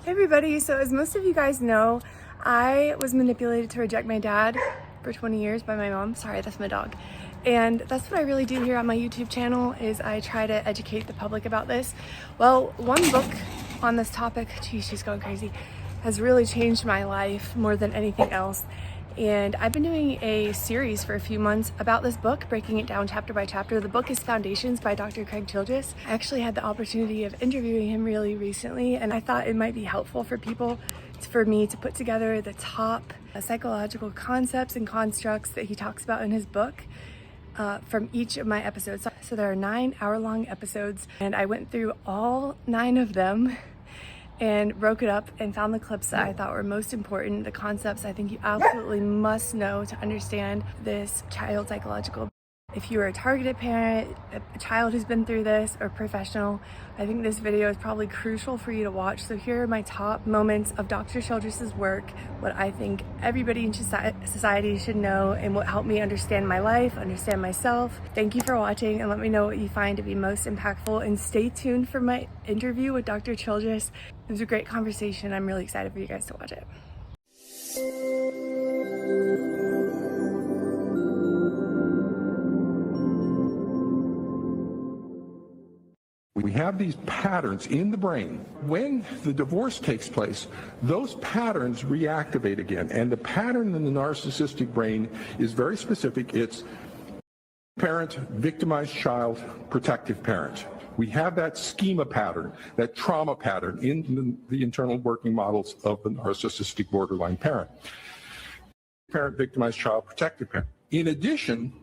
Hey everybody, so as most of you guys know, I was manipulated to reject my dad for 20 years by my mom. Sorry, that's my dog. And that's what I really do here on my YouTube channel, is I try to educate the public about this. Well, one book on this topic, geez, she's going crazy, has really changed my life more than anything else. And I've been doing a series for a few months about this book, breaking it down chapter by chapter. The book is Foundations by Dr. Childress. I actually had the opportunity of interviewing him really recently, and I thought it might be helpful for people, for me to put together the top psychological concepts and constructs that he talks about in his book from each of my episodes. So there are 9 hour-long episodes, and I went through all 9 of them and broke it up and found the clips that I thought were most important, the concepts I think you absolutely must know to understand this child psychological. If you are a targeted parent, a child who's been through this, or professional, I think this video is probably crucial for you to watch. So here are my top moments of Dr. Childress's work, what I think everybody in society should know, and what helped me understand my life, understand myself. Thank you for watching, and let me know what you find to be most impactful, and stay tuned for my interview with Dr. Childress. It was a great conversation. I'm really excited for you guys to watch it. We have these patterns in the brain. When the divorce takes place, those patterns reactivate again. And the pattern in the narcissistic brain is very specific. It's parent, victimized child, protective parent. We have that schema pattern, that trauma pattern in the internal working models of the narcissistic borderline parent. Parent, victimized child, protective parent. In addition,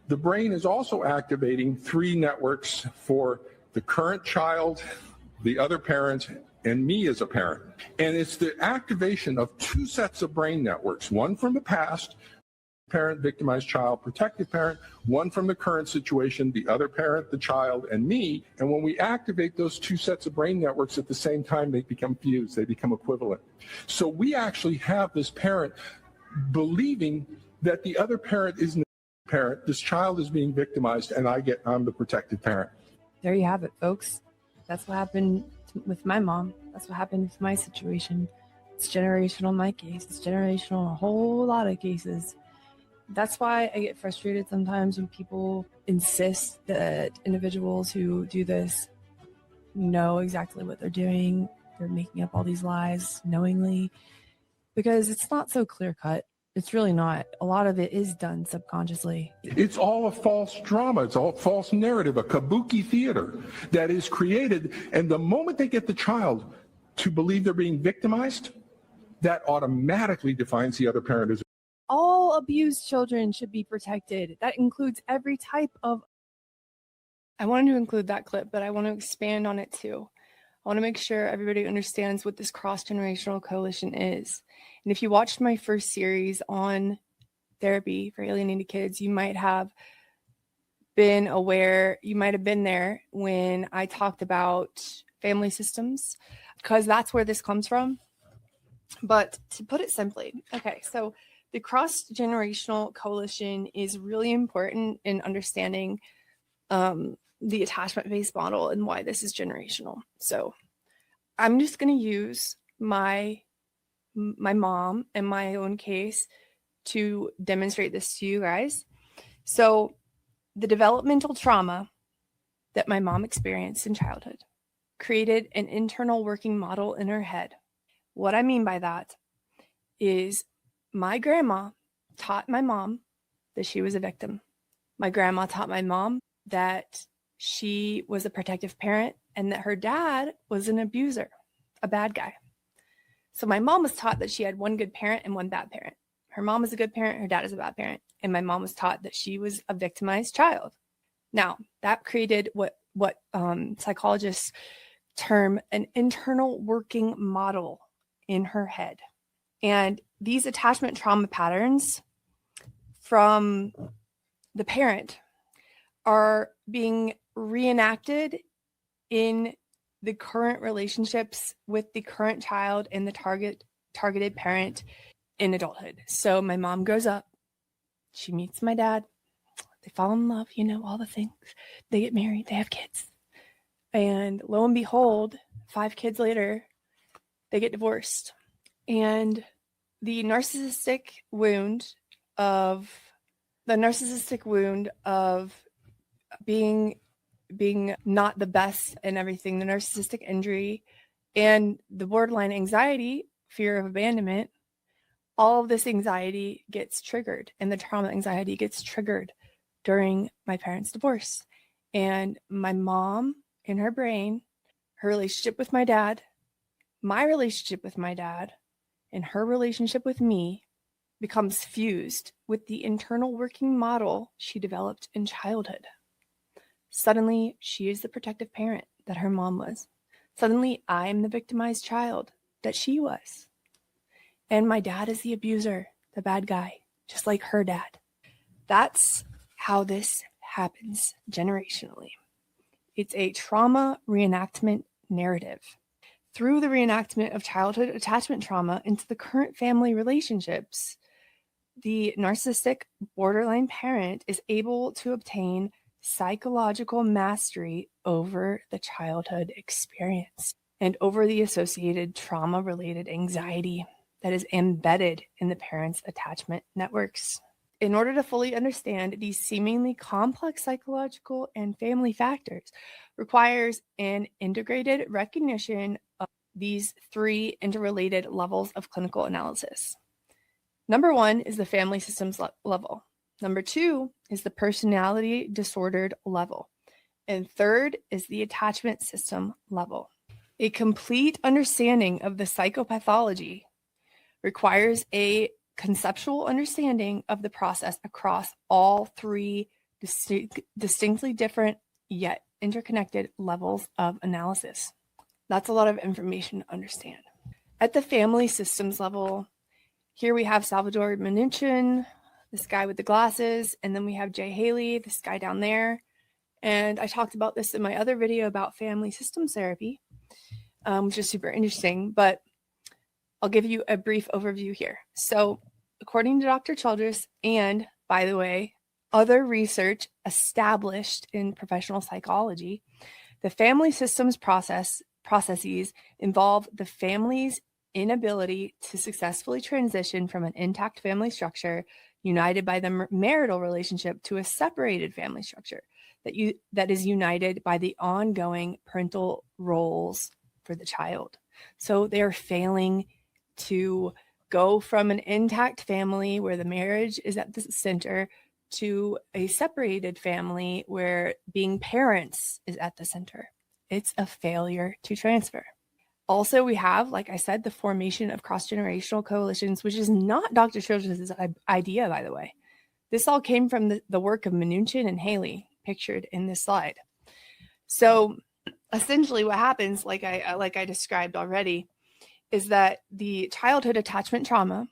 the brain is also activating 3 networks for the current child, the other parent, and me as a parent. And it's the activation of 2 sets of brain networks, one from the past, parent, victimized child, protective parent, one from the current situation, the other parent, the child, and me. And when we activate those 2 sets of brain networks at the same time, they become fused, they become equivalent. So we actually have this parent believing that the other parent isn't the parent, this child is being victimized, and I'm the protective parent. There you have it, folks. That's what happened with my mom. That's what happened with my situation. It's generational in my case. It's generational in a whole lot of cases. That's why I get frustrated sometimes when people insist that individuals who do this know exactly what they're doing. They're making up all these lies knowingly, because it's not so clear-cut. It's really not. A lot of it is done subconsciously. It's all a false drama. It's all false narrative, a kabuki theater that is created. And the moment they get the child to believe they're being victimized, that automatically defines the other parent as. All abused children should be protected. That includes every type of. I wanted to include that clip, but I want to expand on it too. I want to make sure everybody understands what this cross-generational coalition is. And if you watched my first series on therapy for alienated kids, you might have been aware, you might have been there when I talked about family systems, because that's where this comes from. But to put it simply, okay, so the cross-generational coalition is really important in understanding the attachment-based model and why this is generational. So I'm just going to use my mom and my own case to demonstrate this to you guys. So the developmental trauma that my mom experienced in childhood created an internal working model in her head. What I mean by that is my grandma taught my mom that she was a victim. My grandma taught my mom that she was a protective parent and that her dad was an abuser, a bad guy. So my mom was taught that she had one good parent and one bad parent. Her mom is a good parent, her dad is a bad parent. And my mom was taught that she was a victimized child. Now, that created what psychologists term an internal working model in her head. And these attachment trauma patterns from the parent are being reenacted in the current relationships with the current child and the targeted parent in adulthood. So my mom grows up, she meets my dad, they fall in love, all the things. They get married, they have kids. And lo and behold, 5 kids later, they get divorced. And the narcissistic wound of being not the best and everything, the narcissistic injury and the borderline anxiety, fear of abandonment, all of this anxiety gets triggered, and the trauma anxiety gets triggered during my parents' divorce. And my mom, in her brain, her relationship with my dad, my relationship with my dad, and her relationship with me becomes fused with the internal working model she developed in childhood. Suddenly, she is the protective parent that her mom was. Suddenly, I'm the victimized child that she was. And my dad is the abuser, the bad guy, just like her dad. That's how this happens generationally. It's a trauma reenactment narrative. Through the reenactment of childhood attachment trauma into the current family relationships, the narcissistic borderline parent is able to obtain psychological mastery over the childhood experience and over the associated trauma-related anxiety that is embedded in the parent's attachment networks. In order to fully understand these seemingly complex psychological and family factors requires an integrated recognition of these three interrelated levels of clinical analysis. Number one is the family systems level. Number two is the personality disordered level. And third is the attachment system level. A complete understanding of the psychopathology requires a conceptual understanding of the process across all three distinctly different yet interconnected levels of analysis. That's a lot of information to understand. At the family systems level, here we have Salvador Minuchin, this guy with the glasses, and then we have Jay Haley, this guy down there. And I talked about this in my other video about family systems therapy, which is super interesting, but I'll give you a brief overview here. So according to Dr. Childress, and by the way, other research established in professional psychology, the family systems processes involve the family's inability to successfully transition from an intact family structure united by the marital relationship to a separated family structure that is united by the ongoing parental roles for the child. So they are failing to go from an intact family where the marriage is at the center to a separated family where being parents is at the center. It's a failure to transfer. Also, we have, like I said, the formation of cross-generational coalitions, which is not Dr. Childress' idea, by the way. This all came from the work of Minuchin and Haley, pictured in this slide. So essentially what happens, like I described already, is that the childhood attachment trauma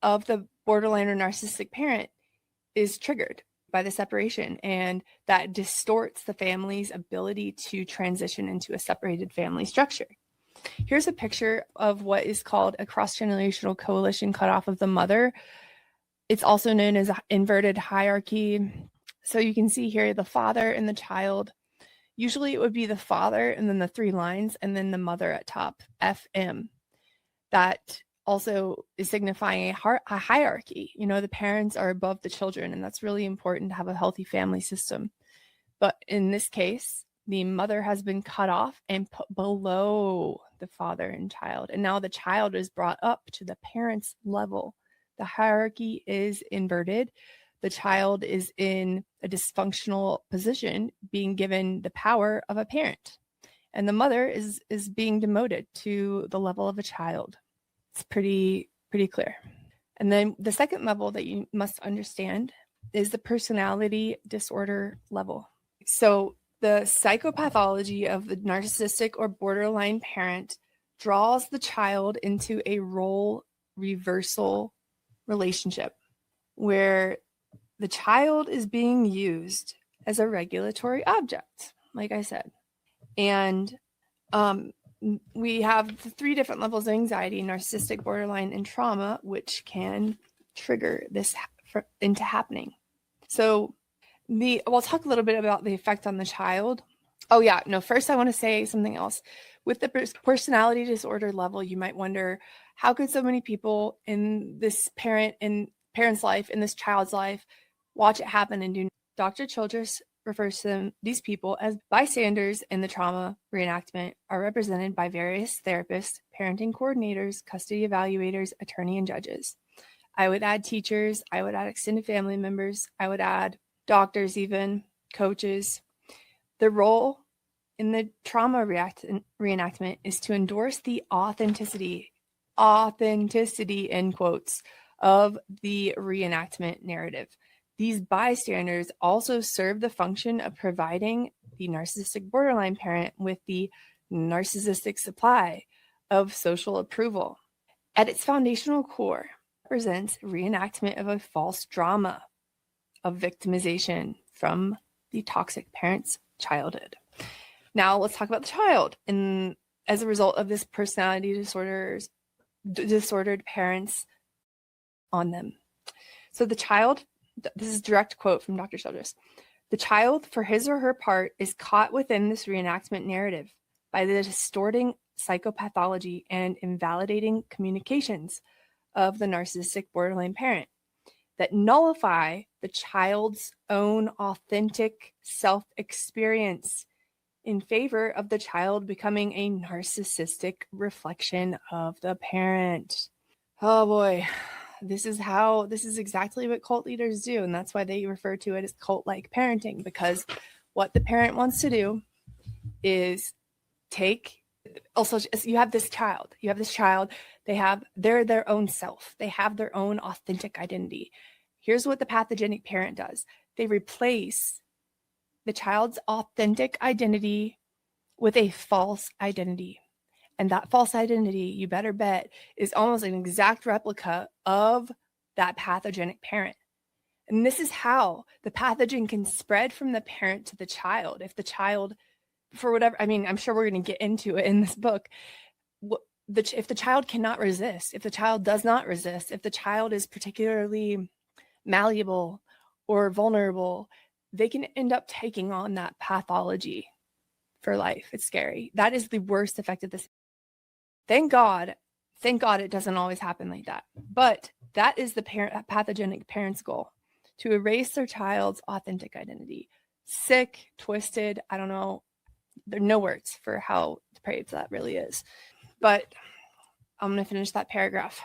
of the borderline or narcissistic parent is triggered by the separation, and that distorts the family's ability to transition into a separated family structure. Here's a picture of what is called a cross-generational coalition cut off of the mother. It's also known as inverted hierarchy. So you can see here the father and the child. Usually it would be the father and then the three lines and then the mother at top, FM. That also is signifying a hierarchy. You know, the parents are above the children, and that's really important to have a healthy family system. But in this case, the mother has been cut off and put below the father and child. And now the child is brought up to the parents' level. The hierarchy is inverted. The child is in a dysfunctional position, being given the power of a parent. And the mother is being demoted to the level of a child. It's pretty clear. And then the second level that you must understand is the personality disorder level. So the psychopathology of the narcissistic or borderline parent draws the child into a role reversal relationship where the child is being used as a regulatory object, like I said. And we have the three different levels of anxiety: narcissistic, borderline, and trauma, which can trigger this into happening. So we'll talk a little bit about the effect on the child. Oh yeah, no, first I want to say something else. With the personality disorder level, you might wonder, how could so many people in this parent's life, in this child's life, watch it happen and do? Dr. Childress refers to these people as bystanders in the trauma reenactment, are represented by various therapists, parenting coordinators, custody evaluators, attorney, and judges. I would add teachers, I would add extended family members, I would add doctors, even coaches. The role in the trauma reenactment is to endorse the authenticity in quotes, of the reenactment narrative. These bystanders also serve the function of providing the narcissistic borderline parent with the narcissistic supply of social approval. At its foundational core, represents reenactment of a false drama of victimization from the toxic parent's childhood. Now let's talk about the child. And as a result of this personality disordered parents on them. So the child, this is a direct quote from Dr. Childress. The child, for his or her part, is caught within this reenactment narrative by the distorting psychopathology and invalidating communications of the narcissistic borderline parent that nullify the child's own authentic self-experience in favor of the child becoming a narcissistic reflection of the parent. Oh boy, this is exactly what cult leaders do. And that's why they refer to it as cult-like parenting, because what the parent wants to do is also, you have this child, they're their own self. They have their own authentic identity. Here's what the pathogenic parent does. They replace the child's authentic identity with a false identity. And that false identity, you better bet, is almost an exact replica of that pathogenic parent. And this is how the pathogen can spread from the parent to the child. If the child, for whatever, I'm sure we're going to get into it in this book. If the child cannot resist, if the child does not resist, if the child is particularly malleable or vulnerable, they can end up taking on that pathology for life. It's scary. That is the worst effect of this. Thank God it doesn't always happen like that. But that is the pathogenic parent's goal, to erase their child's authentic identity. Sick, twisted, I don't know. There are no words for how depraved that really is. But I'm going to finish that paragraph.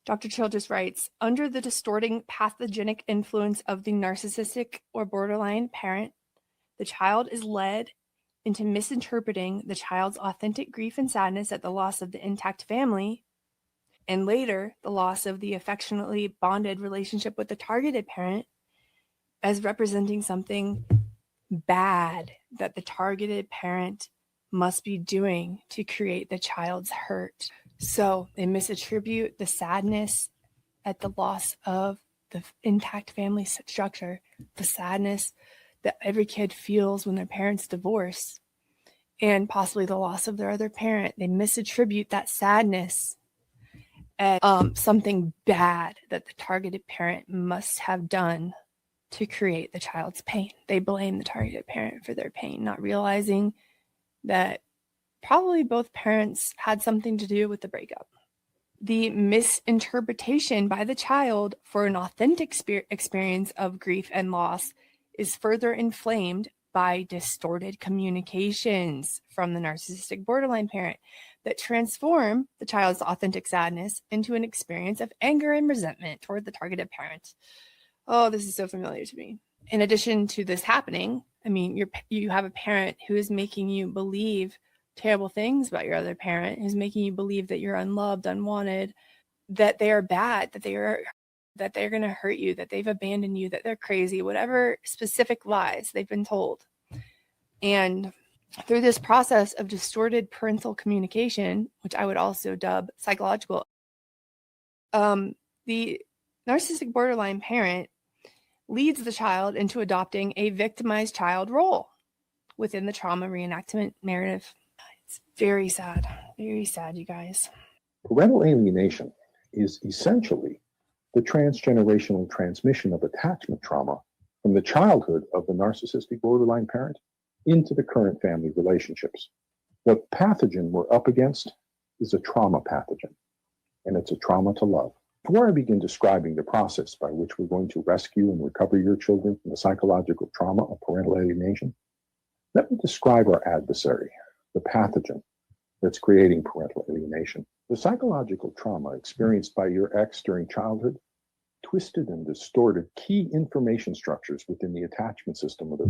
Dr. Childress writes, under the distorting pathogenic influence of the narcissistic or borderline parent, the child is led into misinterpreting the child's authentic grief and sadness at the loss of the intact family, and later the loss of the affectionately bonded relationship with the targeted parent, as representing something bad that the targeted parent must be doing to create the child's hurt. So they misattribute the sadness at the loss of the intact family structure, the sadness that every kid feels when their parents divorce, and possibly the loss of their other parent. They misattribute that sadness as something bad that the targeted parent must have done to create the child's pain. They blame the targeted parent for their pain, not realizing that probably both parents had something to do with the breakup. The misinterpretation by the child for an authentic experience of grief and loss is further inflamed by distorted communications from the narcissistic borderline parent that transform the child's authentic sadness into an experience of anger and resentment toward the targeted parent. Oh, this is so familiar to me. In addition to this happening, you have a parent who is making you believe terrible things about your other parent, who's making you believe that you're unloved, unwanted, that they are bad, that they're going to hurt you, that they've abandoned you, that they're crazy, whatever specific lies they've been told. And through this process of distorted parental communication, which I would also dub psychological, the narcissistic borderline parent leads the child into adopting a victimized child role within the trauma reenactment narrative. It's very sad, you guys. Parental alienation is essentially the transgenerational transmission of attachment trauma from the childhood of the narcissistic borderline parent into the current family relationships. What pathogen we're up against is a trauma pathogen, and it's a trauma to love. Before I begin describing the process by which we're going to rescue and recover your children from the psychological trauma of parental alienation, let me describe our adversary, the pathogen that's creating parental alienation. The psychological trauma experienced by your ex during childhood twisted and distorted key information structures within the attachment system of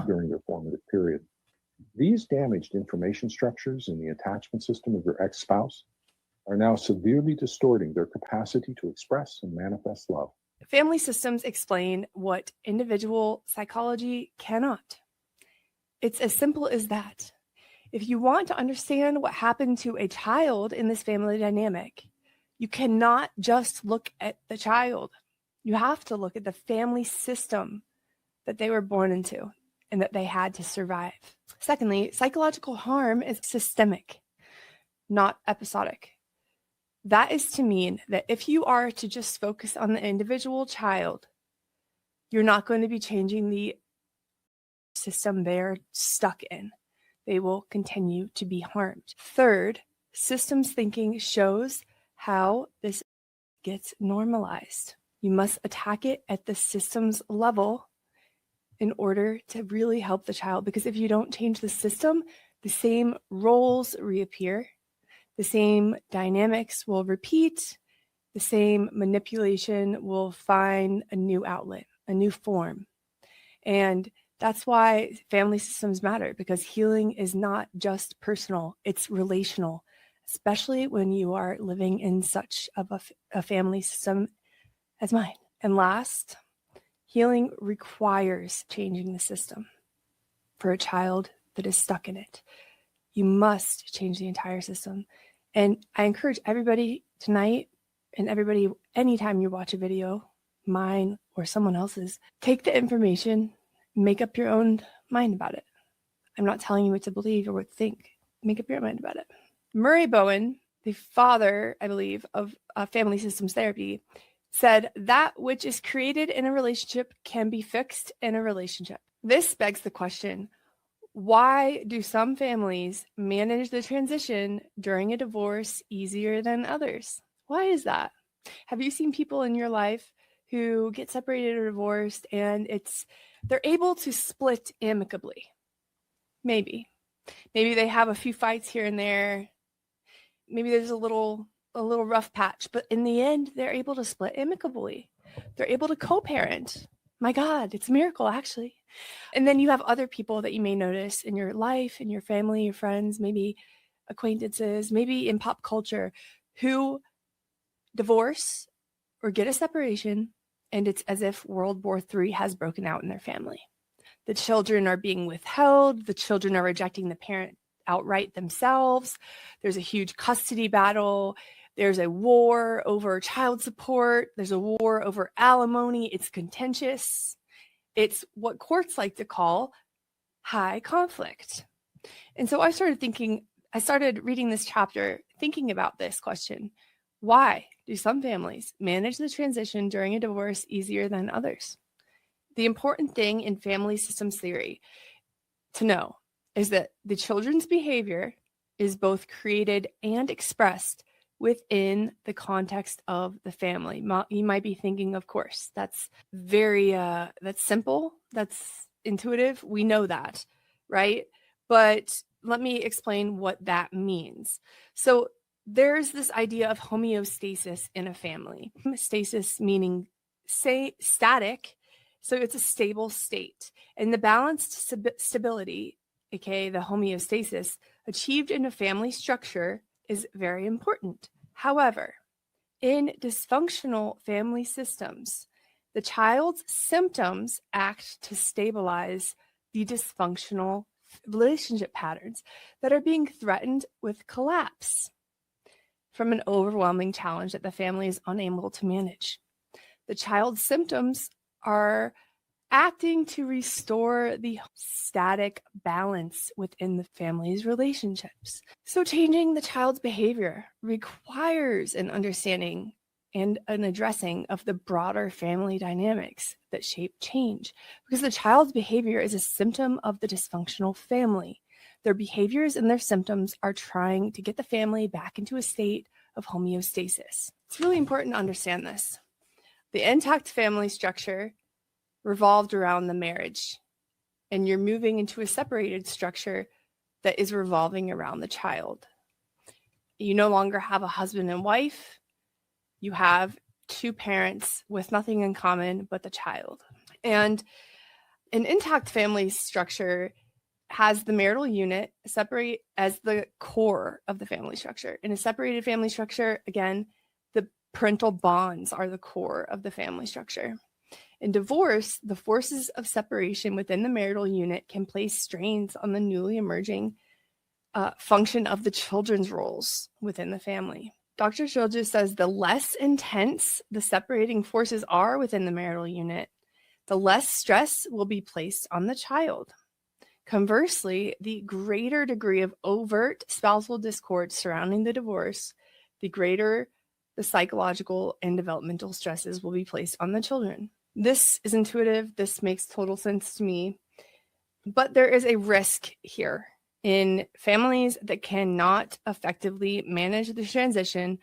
during their formative period. These damaged information structures in the attachment system of your ex-spouse are now severely distorting their capacity to express and manifest love. Family systems explain what individual psychology cannot. It's as simple as that. If you want to understand what happened to a child in this family dynamic, you cannot just look at the child. You have to look at the family system that they were born into and that they had to survive. Secondly, psychological harm is systemic, not episodic. That is to mean that if you are to just focus on the individual child, you're not going to be changing the system they're stuck in. They will continue to be harmed. Third, systems thinking shows how this gets normalized. You must attack it at the systems level in order to really help the child, because if you don't change the system, the same roles reappear, the same dynamics will repeat, the same manipulation will find a new outlet, a new form. And that's why family systems matter, because healing is not just personal, it's relational, especially when you are living in such of a family system as mine. And last, healing requires changing the system for a child that is stuck in it. You must change the entire system. And I encourage everybody tonight, and everybody, anytime you watch a video, mine or someone else's, take the information, make up your own mind about it. I'm not telling you what to believe or what to think. Make up your mind about it. Murray Bowen, the father, I believe, of family systems therapy, said that which is created in a relationship can be fixed in a relationship. This begs the question, why do some families manage the transition during a divorce easier than others? Why is that? Have you seen people in your life who get separated or divorced and they're able to split amicably? Maybe they have a few fights here and there. Maybe there's a little rough patch, but in the end, they're able to split amicably. They're able to co-parent. My God, it's a miracle, actually. And then you have other people that you may notice in your life, in your family, your friends, maybe acquaintances, maybe in pop culture, who divorce or get a separation, and it's as if World War III has broken out in their family. The children are being withheld. The children are rejecting the parent outright themselves. There's a huge custody battle. There's a war over child support. There's a war over alimony. It's contentious. It's what courts like to call high conflict. And so I started reading this chapter thinking about this question. Why do some families manage the transition during a divorce easier than others? The important thing in family systems theory to know is that the children's behavior is both created and expressed within the context of the family. You might be thinking, of course, that's very, that's simple, that's intuitive. We know that, right? But let me explain what that means. So there's this idea of homeostasis in a family. Homeostasis meaning static, so it's a stable state. And the balanced stability, aka the homeostasis, achieved in a family structure is very important. However, in dysfunctional family systems, the child's symptoms act to stabilize the dysfunctional relationship patterns that are being threatened with collapse from an overwhelming challenge that the family is unable to manage. The child's symptoms are acting to restore the static balance within the family's relationships. So changing the child's behavior requires an understanding and an addressing of the broader family dynamics that shape change, because the child's behavior is a symptom of the dysfunctional family. Their behaviors and their symptoms are trying to get the family back into a state of homeostasis. It's really important to understand this. The intact family structure revolved around the marriage, and you're moving into a separated structure that is revolving around the child. You no longer have a husband and wife. You have two parents with nothing in common but the child. And an intact family structure has the marital unit separate as the core of the family structure. In a separated family structure, again, the parental bonds are the core of the family structure. In divorce, the forces of separation within the marital unit can place strains on the newly emerging function of the children's roles within the family. Dr. Childress says the less intense the separating forces are within the marital unit, the less stress will be placed on the child. Conversely, the greater degree of overt spousal discord surrounding the divorce, the greater the psychological and developmental stresses will be placed on the children. This is intuitive. This makes total sense to me. But there is a risk here in families that cannot effectively manage the transition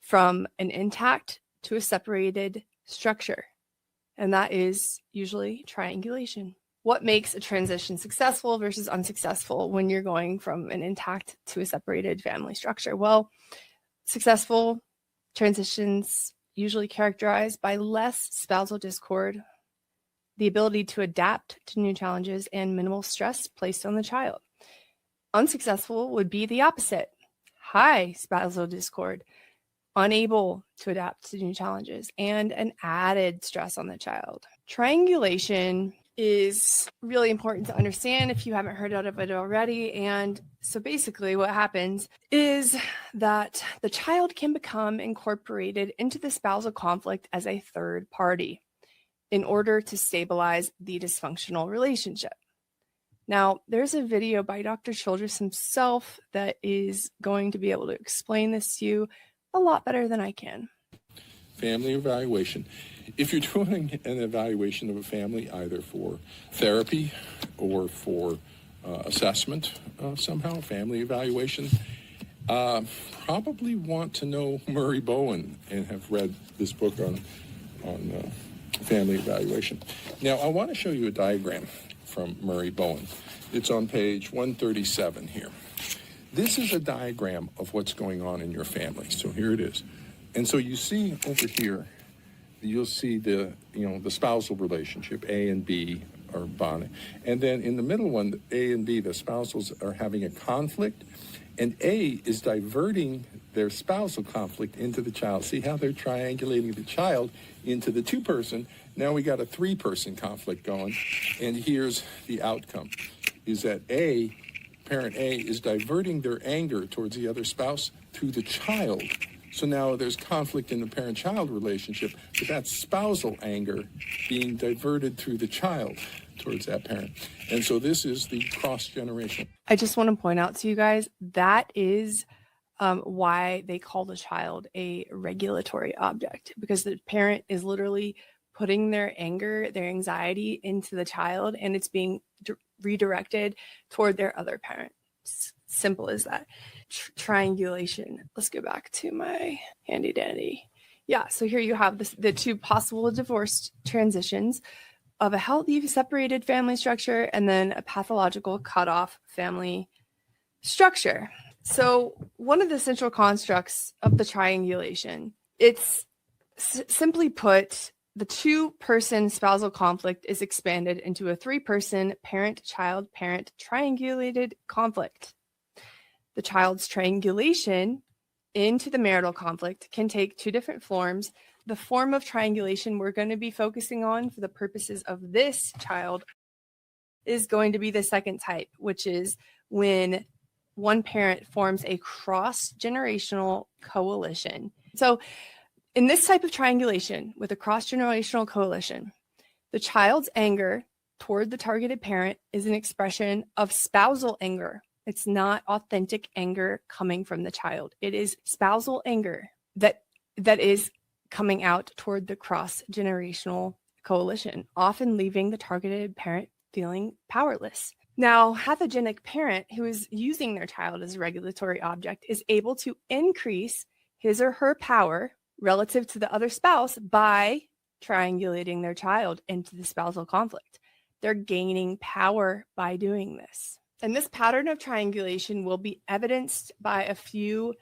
from an intact to a separated structure. And that is usually triangulation. What makes a transition successful versus unsuccessful when you're going from an intact to a separated family structure? Well, successful transitions usually characterized by less spousal discord, the ability to adapt to new challenges, and minimal stress placed on the child. Unsuccessful would be the opposite: high spousal discord, unable to adapt to new challenges, and an added stress on the child. Triangulation is really important to understand if you haven't heard of it already. And so basically what happens is that the child can become incorporated into the spousal conflict as a third party in order to stabilize the dysfunctional relationship. Now, there's a video by Dr. Childress himself that is going to be able to explain this to you a lot better than I can. Family evaluation. If you're doing an evaluation of a family, either for therapy or for assessment somehow, family evaluation, probably want to know Murray Bowen and have read this book on family evaluation. Now, I want to show you a diagram from Murray Bowen. It's on page 137 here. This is a diagram of what's going on in your family. So here it is. And so you see over here, you'll see the spousal relationship, A and B are bonding. And then in the middle one, A and B, the spousals are having a conflict, and A is diverting their spousal conflict into the child. See how they're triangulating the child into the two-person. Now we got a three-person conflict going, and here's the outcome, is that A, parent A, is diverting their anger towards the other spouse through the child. So now there's conflict in the parent-child relationship, but that's spousal anger being diverted through the child towards that parent. And so this is the cross-generational. I just want to point out to you guys, that is why they call the child a regulatory object, because the parent is literally putting their anger, their anxiety into the child, and it's being redirected toward their other parent. Simple as that. Triangulation. Let's go back to my handy dandy. Yeah, so here you have the two possible divorce transitions of a healthy separated family structure and then a pathological cutoff family structure. So one of the central constructs of the triangulation, it's simply put, the two-person spousal conflict is expanded into a three-person parent-child-parent triangulated conflict. The child's triangulation into the marital conflict can take two different forms. The form of triangulation we're going to be focusing on for the purposes of this child is going to be the second type, which is when one parent forms a cross-generational coalition. So in this type of triangulation with a cross-generational coalition, the child's anger toward the targeted parent is an expression of spousal anger. It's not authentic anger coming from the child. It is spousal anger that is coming out toward the cross-generational coalition, often leaving the targeted parent feeling powerless. Now, pathogenic parent who is using their child as a regulatory object is able to increase his or her power relative to the other spouse by triangulating their child into the spousal conflict. They're gaining power by doing this. And this pattern of triangulation will be evidenced by a few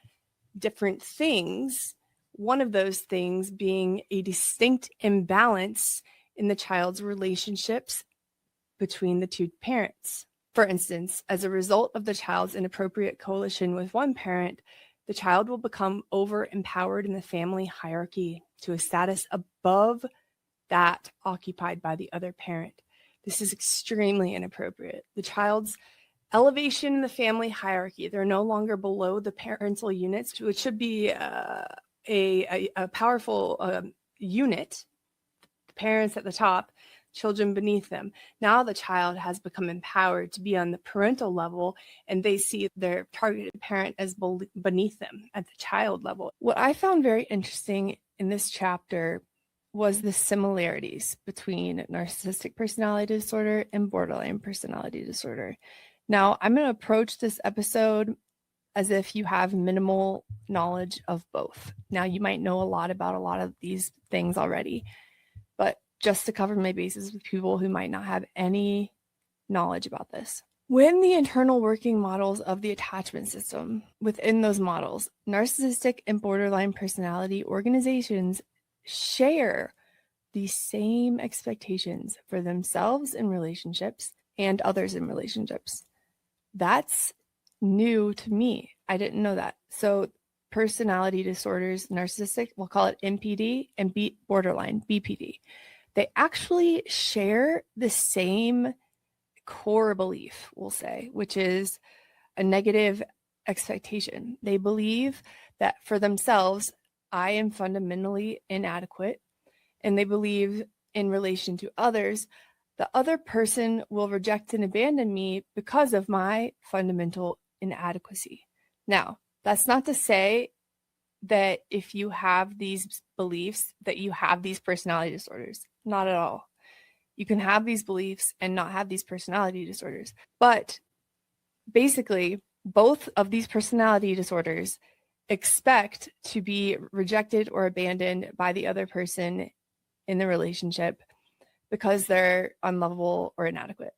different things. One of those things being a distinct imbalance in the child's relationships between the two parents. For instance, as a result of the child's inappropriate coalition with one parent, the child will become over-empowered in the family hierarchy to a status above that occupied by the other parent. This is extremely inappropriate. The child's elevation in the family hierarchy, they're no longer below the parental units, which should be a powerful unit, the parents at the top, children beneath them. Now the child has become empowered to be on the parental level, and they see their targeted parent as beneath them at the child level. What I found very interesting in this chapter was the similarities between narcissistic personality disorder and borderline personality disorder. Now, I'm going to approach this episode as if you have minimal knowledge of both. Now, you might know a lot about a lot of these things already, but just to cover my bases with people who might not have any knowledge about this. When the internal working models of the attachment system, within those models, narcissistic and borderline personality organizations share the same expectations for themselves in relationships and others in relationships. That's new to me. I didn't know that. So personality disorders, narcissistic, we'll call it NPD, and borderline, BPD. They actually share the same core belief, we'll say, which is a negative expectation. They believe that for themselves, I am fundamentally inadequate, and they believe in relation to others, the other person will reject and abandon me because of my fundamental inadequacy. Now, that's not to say that if you have these beliefs that you have these personality disorders. Not at all. You can have these beliefs and not have these personality disorders. But basically, both of these personality disorders expect to be rejected or abandoned by the other person in the relationship because they're unlovable or inadequate.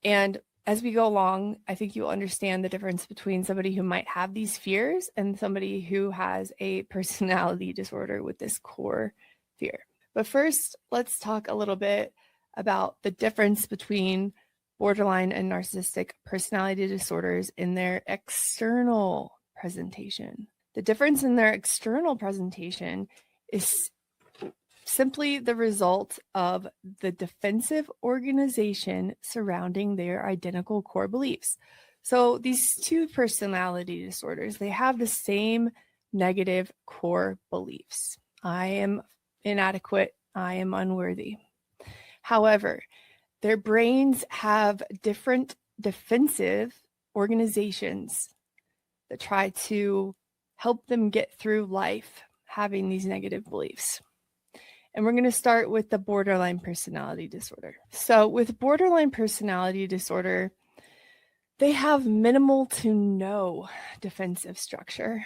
And as we go along, I think you'll understand the difference between somebody who might have these fears and somebody who has a personality disorder with this core fear. But first, let's talk a little bit about the difference between borderline and narcissistic personality disorders in their external presentation. The difference in their external presentation is simply the result of the defensive organization surrounding their identical core beliefs. So these two personality disorders, they have the same negative core beliefs. I am inadequate. I am unworthy. However, their brains have different defensive organizations that try to help them get through life having these negative beliefs. And we're going to start with the borderline personality disorder. So with borderline personality disorder, they have minimal to no defensive structure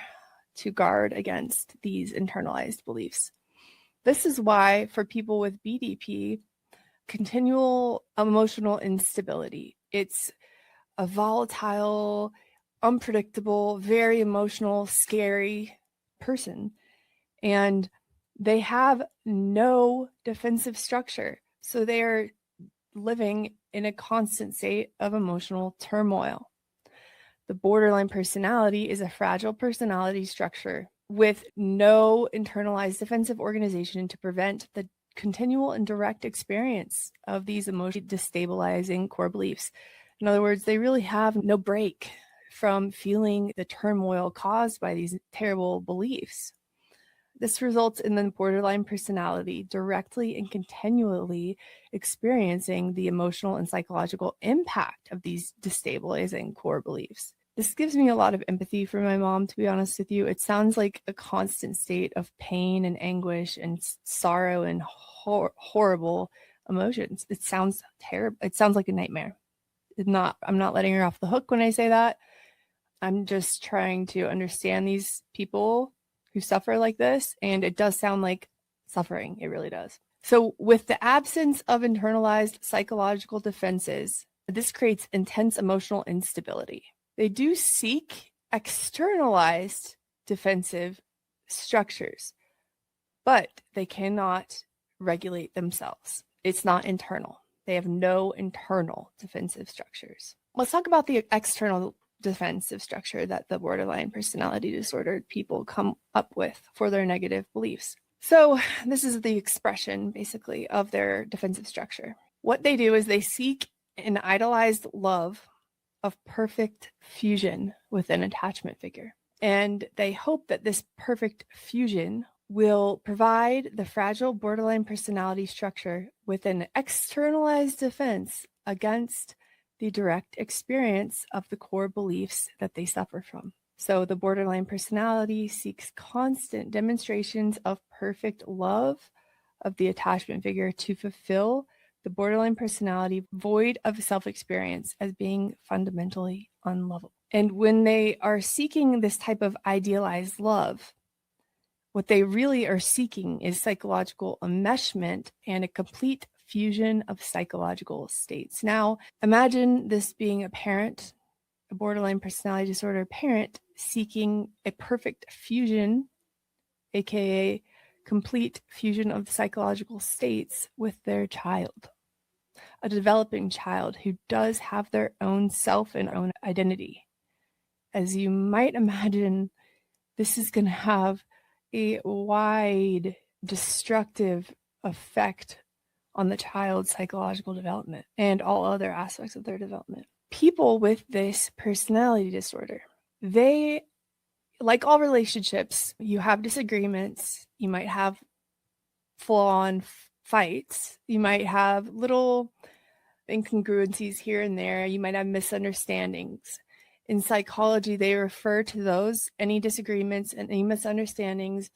to guard against these internalized beliefs. This is why for people with BDP, continual emotional instability, it's a volatile, unpredictable, very emotional, scary person. And they have no defensive structure. So they are living in a constant state of emotional turmoil. The borderline personality is a fragile personality structure with no internalized defensive organization to prevent the continual and direct experience of these emotionally destabilizing core beliefs. In other words, they really have no break from feeling the turmoil caused by these terrible beliefs. This results in the borderline personality directly and continually experiencing the emotional and psychological impact of these destabilizing core beliefs. This gives me a lot of empathy for my mom, to be honest with you. It sounds like a constant state of pain and anguish and sorrow and horrible emotions. It sounds terrible. It sounds like a nightmare, I'm not letting her off the hook when I say that. I'm just trying to understand these people who suffer like this, and it does sound like suffering. It really does. So with the absence of internalized psychological defenses, this creates intense emotional instability. They do seek externalized defensive structures, but they cannot regulate themselves. It's not internal. They have no internal defensive structures. Let's talk about the external defensive structure that the borderline personality disorder people come up with for their negative beliefs. So this is the expression, basically, of their defensive structure. What they do is they seek an idolized love of perfect fusion with an attachment figure. And they hope that this perfect fusion will provide the fragile borderline personality structure with an externalized defense against the direct experience of the core beliefs that they suffer from. So the borderline personality seeks constant demonstrations of perfect love of the attachment figure to fulfill the borderline personality void of self-experience as being fundamentally unlovable. And when they are seeking this type of idealized love, what they really are seeking is psychological enmeshment and a complete fusion of psychological states. Now, imagine this being a parent, a borderline personality disorder parent, seeking a perfect fusion, aka complete fusion of the psychological states with their child, a developing child who does have their own self and own identity. As you might imagine, this is going to have a wide, destructive effect on the child's psychological development and all other aspects of their development. People with this personality disorder, they, like all relationships, you have disagreements, you might have full-on fights, you might have little incongruencies here and there, you might have misunderstandings. In psychology, they refer to those, any disagreements and any misunderstandings,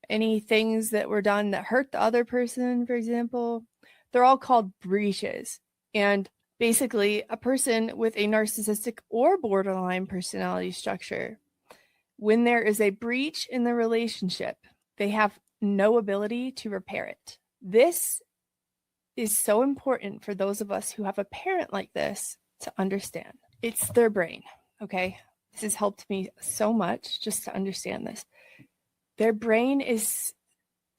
any things that were done that hurt the other person, for example, they're all called breaches. And basically, a person with a narcissistic or borderline personality structure, when there is a breach in the relationship, they have no ability to repair it. This is so important for those of us who have a parent like this to understand. It's their brain, okay? This has helped me so much just to understand this. Their brain is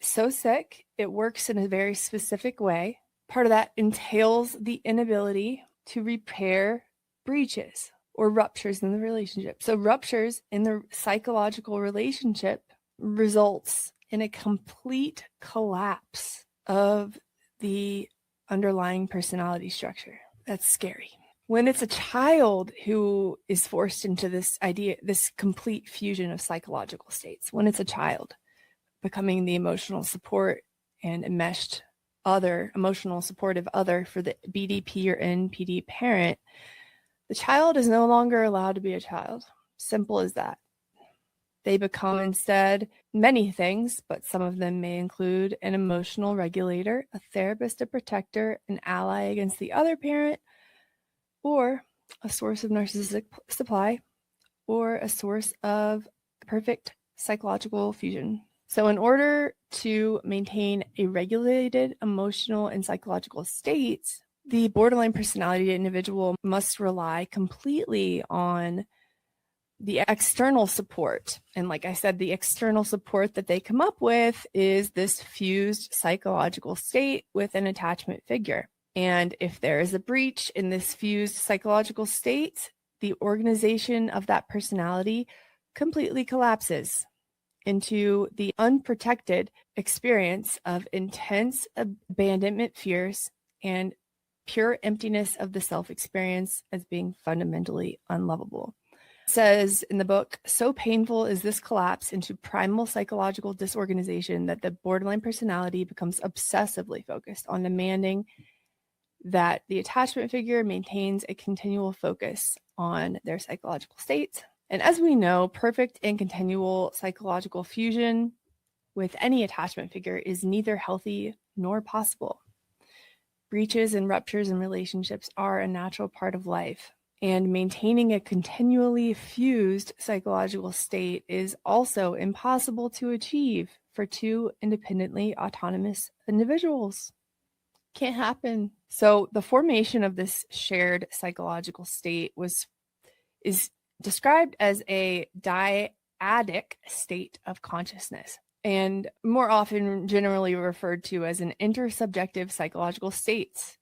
so sick, it works in a very specific way. Part of that entails the inability to repair breaches or ruptures in the relationship. So ruptures in the psychological relationship results in a complete collapse of the underlying personality structure. That's scary. When it's a child who is forced into this idea, this complete fusion of psychological states, when it's a child becoming the emotional support and enmeshed other, emotional supportive other for the BDP or NPD parent, the child is no longer allowed to be a child. Simple as that. They become instead many things, but some of them may include an emotional regulator, a therapist, a protector, an ally against the other parent, or a source of narcissistic supply, or a source of perfect psychological fusion. So in order to maintain a regulated emotional and psychological state, the borderline personality individual must rely completely on the external support. And like I said, the external support that they come up with is this fused psychological state with an attachment figure. And if there is a breach in this fused psychological state, the organization of that personality completely collapses into the unprotected experience of intense abandonment fears and pure emptiness of the self-experience as being fundamentally unlovable. It says in the book, so painful is this collapse into primal psychological disorganization that the borderline personality becomes obsessively focused on demanding that the attachment figure maintains a continual focus on their psychological state. And as we know, perfect and continual psychological fusion with any attachment figure is neither healthy nor possible. Breaches and ruptures in relationships are a natural part of life, and maintaining a continually fused psychological state is also impossible to achieve for two independently autonomous individuals. Can't happen. So the formation of this shared psychological state is described as a dyadic state of consciousness, and more often generally referred to as an intersubjective psychological state,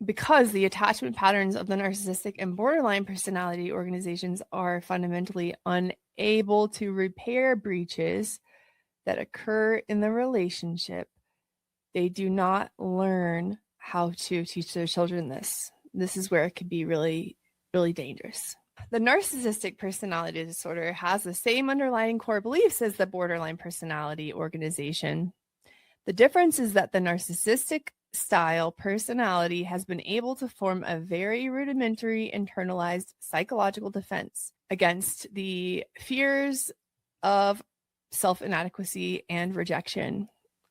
because the attachment patterns of the narcissistic and borderline personality organizations are fundamentally unable to repair breaches that occur in the relationship. They do not learn how to teach their children this. This is where it could be really, really dangerous. The narcissistic personality disorder has the same underlying core beliefs as the borderline personality organization. The difference is that the narcissistic style personality has been able to form a very rudimentary internalized psychological defense against the fears of self-inadequacy and rejection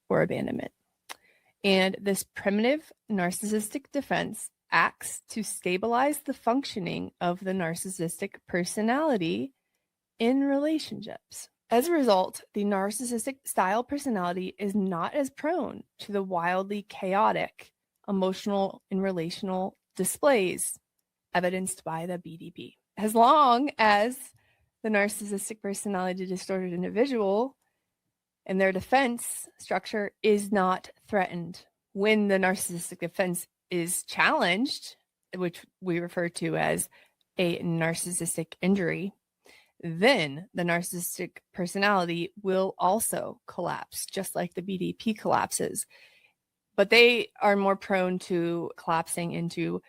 or abandonment. And this primitive narcissistic defense acts to stabilize the functioning of the narcissistic personality in relationships. As a result, the narcissistic style personality is not as prone to the wildly chaotic emotional and relational displays evidenced by the BDP. As long as the narcissistic personality distorted individual and their defense structure is not threatened. When the narcissistic defense is challenged, which we refer to as a narcissistic injury, then the narcissistic personality will also collapse, just like the BDP collapses. But they are more prone to collapsing into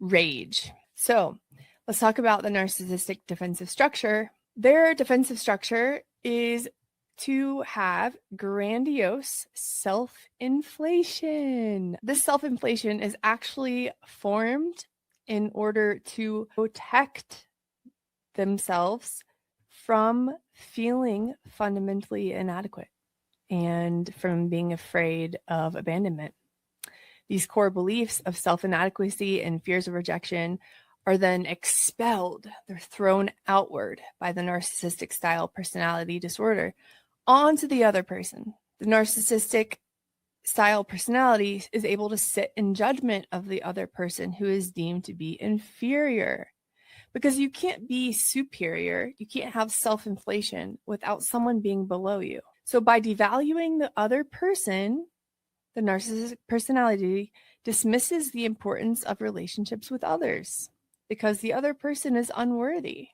rage. So let's talk about the narcissistic defensive structure. Their defensive structure is to have grandiose self-inflation. This self-inflation is actually formed in order to protect themselves from feeling fundamentally inadequate and from being afraid of abandonment. These core beliefs of self-inadequacy and fears of rejection are then expelled. They're thrown outward by the narcissistic style personality disorder onto the other person. The narcissistic style personality is able to sit in judgment of the other person who is deemed to be inferior, because you can't be superior. You can't have self-inflation without someone being below you. So by devaluing the other person, the narcissistic personality dismisses the importance of relationships with others because the other person is unworthy.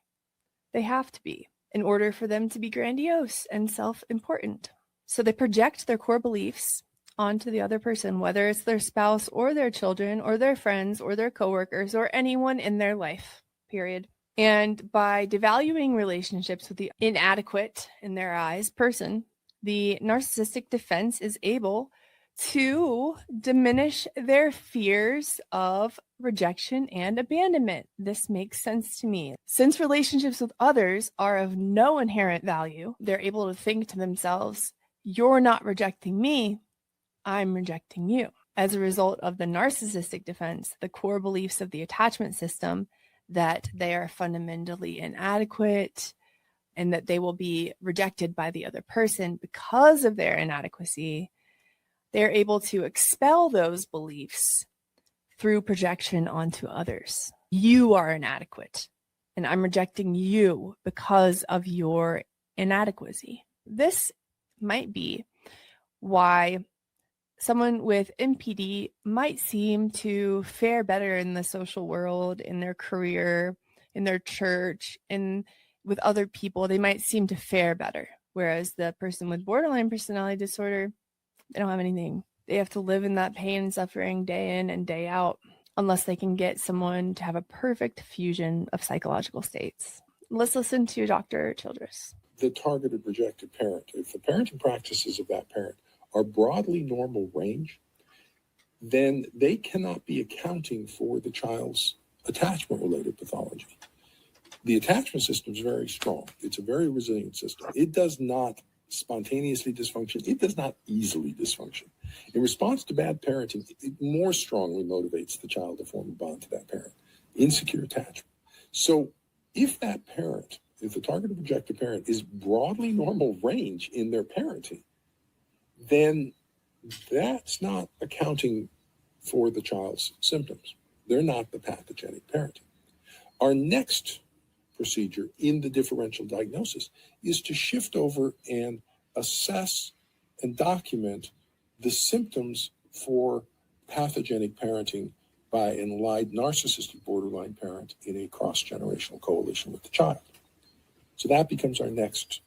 They have to be in order for them to be grandiose and self-important. So they project their core beliefs onto the other person, whether it's their spouse or their children or their friends or their coworkers or anyone in their life, period. And by devaluing relationships with the inadequate, in their eyes, person, the narcissistic defense is able to diminish their fears of rejection and abandonment. This makes sense to me. Since relationships with others are of no inherent value, they're able to think to themselves, you're not rejecting me, I'm rejecting you. As a result of the narcissistic defense, the core beliefs of the attachment system that they are fundamentally inadequate and that they will be rejected by the other person because of their inadequacy, they're able to expel those beliefs through projection onto others. You are inadequate, and I'm rejecting you because of your inadequacy. This might be why someone with NPD might seem to fare better in the social world, in their career, in their church, and with other people. They might seem to fare better, whereas the person with borderline personality disorder, they don't have anything. They have to live in that pain and suffering day in and day out unless they can get someone to have a perfect fusion of psychological states. Let's listen to Dr. Childress. The targeted rejected parent, if the parenting practices of that parent are broadly normal range, then they cannot be accounting for the child's attachment-related pathology. The attachment system is very strong. It's a very resilient system. It does not spontaneously dysfunction. It does not easily dysfunction. In response to bad parenting, it more strongly motivates the child to form a bond to that parent. Insecure attachment. So if that parent, if the target objective parent is broadly normal range in their parenting, then that's not accounting for the child's symptoms. They're not the pathogenic parenting. Our next procedure in the differential diagnosis is to shift over and assess and document the symptoms for pathogenic parenting by an allied narcissistic borderline parent in a cross-generational coalition with the child. So that becomes our next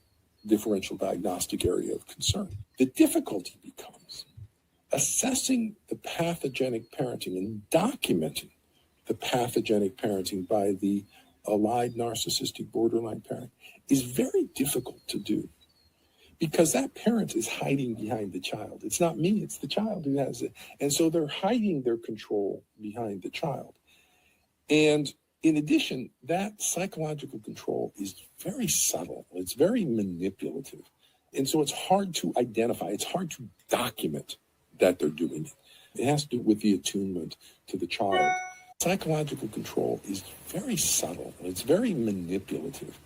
differential diagnostic area of concern. The difficulty becomes assessing the pathogenic parenting and documenting the pathogenic parenting by the allied narcissistic borderline parent is very difficult to do because that parent is hiding behind the child. It's not me, it's the child who has it. And so they're hiding their control behind the child. And in addition, that psychological control is very subtle. It's very manipulative. And so it's hard to identify. It's hard to document that they're doing it. It has to do with the attunement to the child. Psychological control is very subtle. It's very manipulative.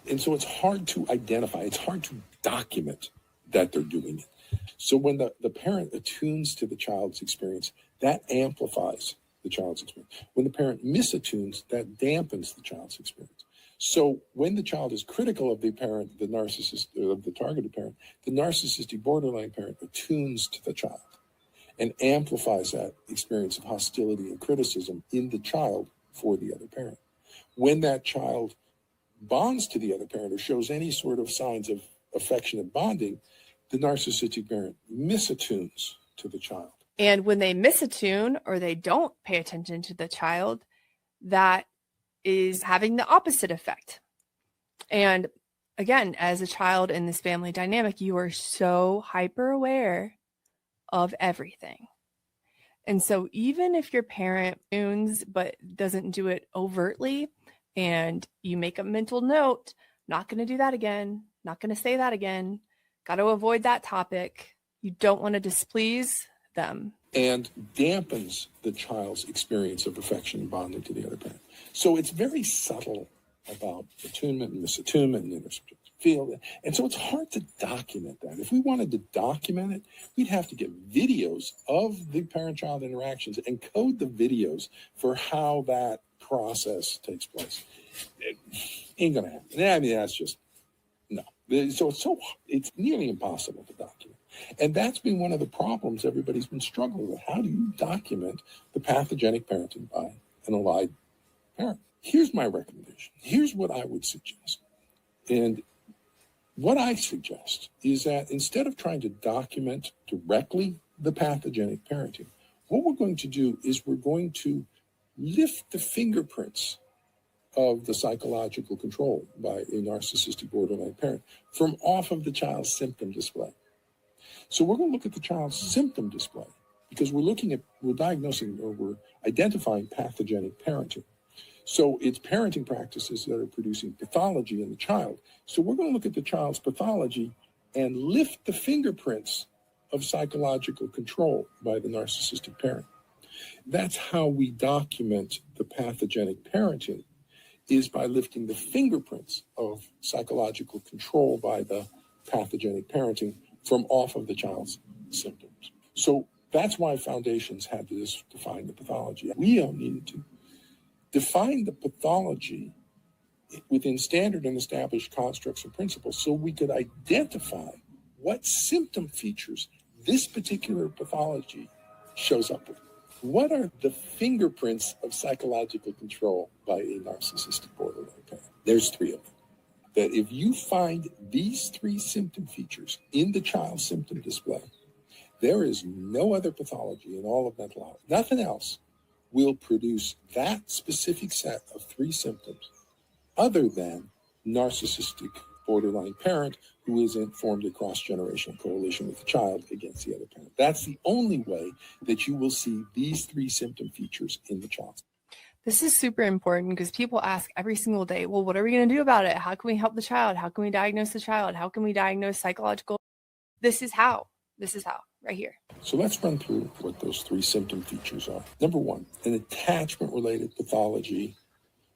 And so it's hard to identify. It's hard to document that they're doing it. So when the parent attunes to the child's experience, that amplifies the child's experience. When the parent misattunes, that dampens the child's experience. So when the child is critical of the parent, the narcissist, of the targeted parent, the narcissistic borderline parent attunes to the child and amplifies that experience of hostility and criticism in the child for the other parent. When that child bonds to the other parent or shows any sort of signs of affectionate bonding, the narcissistic parent misattunes to the child. And when they misattune or they don't pay attention to the child, that is having the opposite effect. And again, as a child in this family dynamic, you are so hyper aware of everything. And so even if your parent tunes but doesn't do it overtly, and you make a mental note, not going to do that again, not going to say that again, got to avoid that topic, you don't want to displease them. And dampens the child's experience of affection and bonding to the other parent. So it's very subtle about attunement and misattunement and intersubjective field. And so it's hard to document that. If we wanted to document it, we'd have to get videos of the parent-child interactions and code the videos for how that process takes place. It ain't going to happen. I mean, that's just, no. So it's nearly impossible to document. And that's been one of the problems everybody's been struggling with. How do you document the pathogenic parenting by an allied parent? Here's my recommendation. Here's what I would suggest. And what I suggest is that instead of trying to document directly the pathogenic parenting, what we're going to do is we're going to lift the fingerprints of the psychological control by a narcissistic borderline parent from off of the child's symptom display. So we're going to look at the child's symptom display because we're diagnosing or we're identifying pathogenic parenting. So it's parenting practices that are producing pathology in the child. So we're going to look at the child's pathology and lift the fingerprints of psychological control by the narcissistic parent. That's how we document the pathogenic parenting, is by lifting the fingerprints of psychological control by the pathogenic parenting from off of the child's symptoms. So that's why foundations had to define the pathology. We needed to define the pathology within standard and established constructs and principles so we could identify what symptom features this particular pathology shows up with. What are the fingerprints of psychological control by a narcissistic borderline parent? There's three of them. That if you find these three symptom features in the child's symptom display, there is no other pathology in all of mental health. Nothing else will produce that specific set of three symptoms other than narcissistic borderline parent who isn't formed a cross-generational coalition with the child against the other parent. That's the only way that you will see these three symptom features in the child. This is super important because people ask every single day, well, what are we going to do about it? How can we help the child? How can we diagnose the child? How can we diagnose psychological? This is how right here. So let's run through what those 3 symptom features are. Number 1, an attachment-related pathology.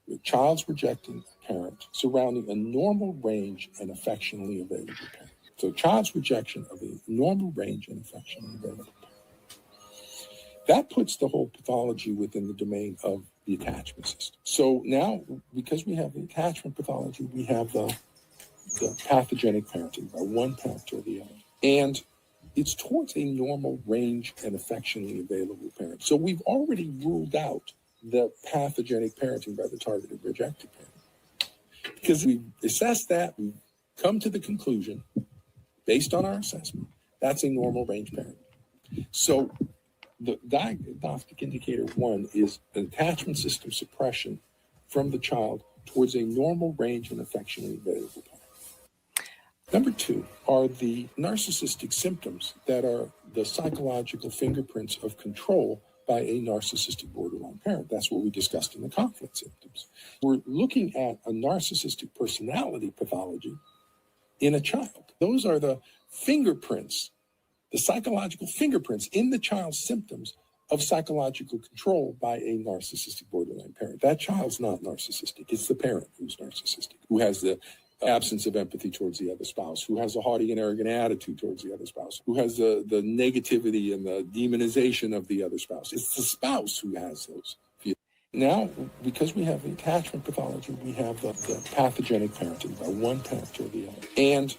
The child's rejecting a parent surrounding a normal range and affectionately available parent. So child's rejection of a normal range and affectionately available parent. That puts the whole pathology within the domain of the attachment system. So now, because we have the attachment pathology, we have the pathogenic parenting by one parent or the other. And it's towards a normal range and affectionately available parent. So we've already ruled out the pathogenic parenting by the targeted rejected parent. Because we've assessed that, we've come to the conclusion, based on our assessment, that's a normal range parent. So the diagnostic indicator 1 is an attachment system suppression from the child towards a normal range and affectionately available parent. Number 2 are the narcissistic symptoms that are the psychological fingerprints of control by a narcissistic borderline parent. That's what we discussed in the conflict symptoms. We're looking at a narcissistic personality pathology in a child. Those are the fingerprints, the psychological fingerprints in the child's symptoms of psychological control by a narcissistic borderline parent. That child's not narcissistic. It's the parent who's narcissistic, who has the absence of empathy towards the other spouse, who has a haughty and arrogant attitude towards the other spouse, who has the negativity and the demonization of the other spouse. It's the spouse who has those feelings. Now, because we have the attachment pathology, we have the pathogenic parenting by one parent or the other. And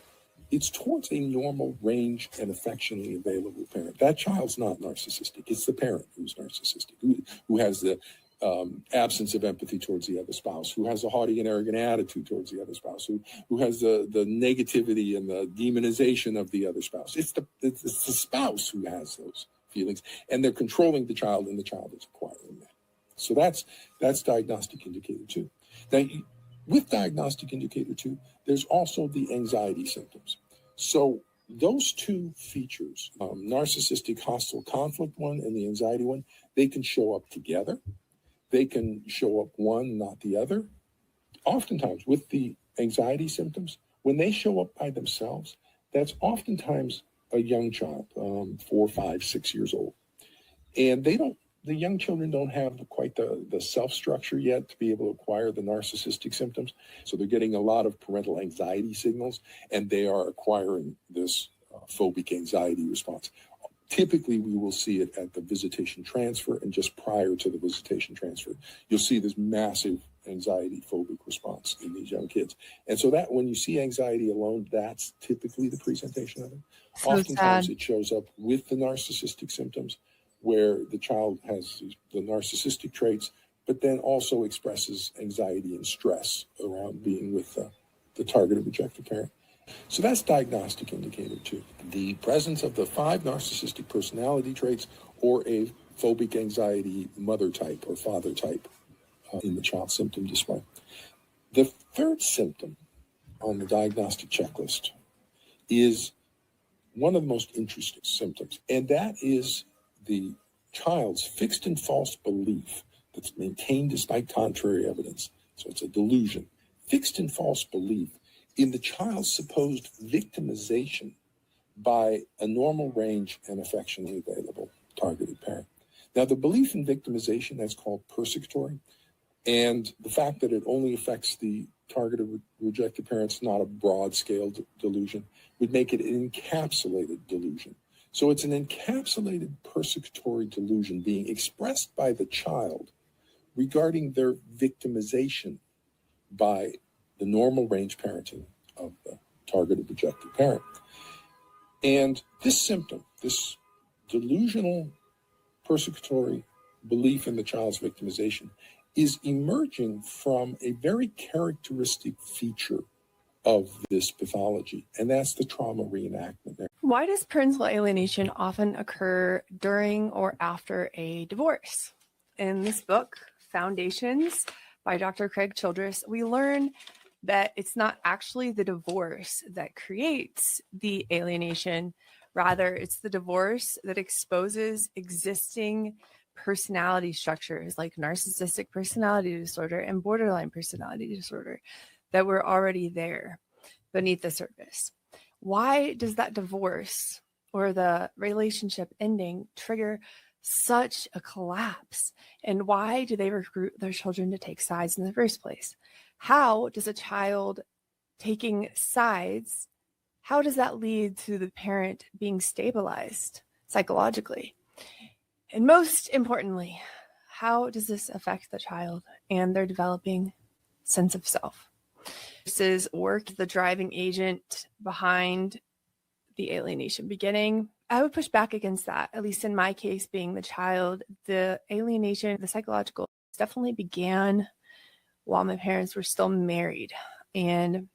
it's towards a normal range and affectionately available parent. That child's not narcissistic. It's the parent who's narcissistic, who has the absence of empathy towards the other spouse, who has a haughty and arrogant attitude towards the other spouse, who has the negativity and the demonization of the other spouse. It's the spouse who has those feelings, and they're controlling the child, and the child is acquiring that. So that's diagnostic indicator 2. Now, with diagnostic indicator 2, there's also the anxiety symptoms. So those 2 features, narcissistic hostile conflict one and the anxiety one, they can show up together. They can show up one, not the other. Oftentimes, with the anxiety symptoms, when they show up by themselves, that's oftentimes a young child, 4, 5, 6 years old. And the young children don't have quite the self-structure yet to be able to acquire the narcissistic symptoms. So they're getting a lot of parental anxiety signals, and they are acquiring this phobic anxiety response. Typically, we will see it at the visitation transfer and just prior to the visitation transfer. You'll see this massive anxiety phobic response in these young kids. And so that when you see anxiety alone, that's typically the presentation of it. So Oftentimes sad. it shows up with the narcissistic symptoms where the child has the narcissistic traits, but then also expresses anxiety and stress around being with the targeted rejected parent. So that's diagnostic indicator 2. The presence of the 5 narcissistic personality traits or a phobic anxiety mother type or father type in the child symptom display. The 3rd symptom on the diagnostic checklist is one of the most interesting symptoms, and that is the child's fixed and false belief that's maintained despite contrary evidence. So it's a delusion. Fixed and false belief in the child's supposed victimization by a normal range and affectionately available targeted parent. Now, the belief in victimization, that's called persecutory, and the fact that it only affects the targeted rejected parents, not a broad-scale delusion, would make it an encapsulated delusion. So it's an encapsulated persecutory delusion being expressed by the child regarding their victimization by the normal range parenting of the targeted rejected parent. And this symptom, this delusional persecutory belief in the child's victimization, is emerging from a very characteristic feature of this pathology, and that's the trauma reenactment. Why does parental alienation often occur during or after a divorce? In this book, Foundations by Dr. Craig Childress, we learn that it's not actually the divorce that creates the alienation. Rather, it's the divorce that exposes existing personality structures like narcissistic personality disorder and borderline personality disorder that were already there beneath the surface. Why does that divorce or the relationship ending trigger such a collapse? And why do they recruit their children to take sides in the first place? How does a child taking sides, how does that lead to the parent being stabilized psychologically? And most importantly, how does this affect the child and their developing sense of self? This is work, the driving agent behind the alienation beginning. I would push back against that, at least in my case, being the child. The alienation, the psychological, definitely began while my parents were still married. And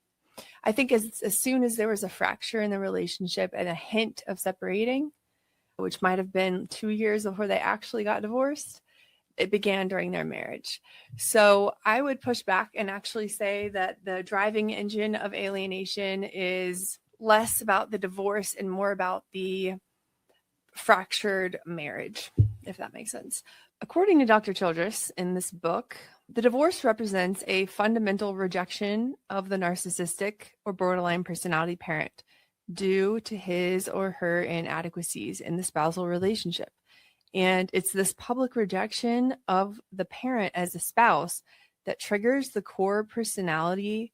I think as soon as there was a fracture in the relationship and a hint of separating, which might have been 2 years before they actually got divorced, it began during their marriage. So I would push back and actually say that the driving engine of alienation is less about the divorce and more about the fractured marriage, if that makes sense. According to Dr. Childress in this book, the divorce represents a fundamental rejection of the narcissistic or borderline personality parent due to his or her inadequacies in the spousal relationship. And it's this public rejection of the parent as a spouse that triggers the core personality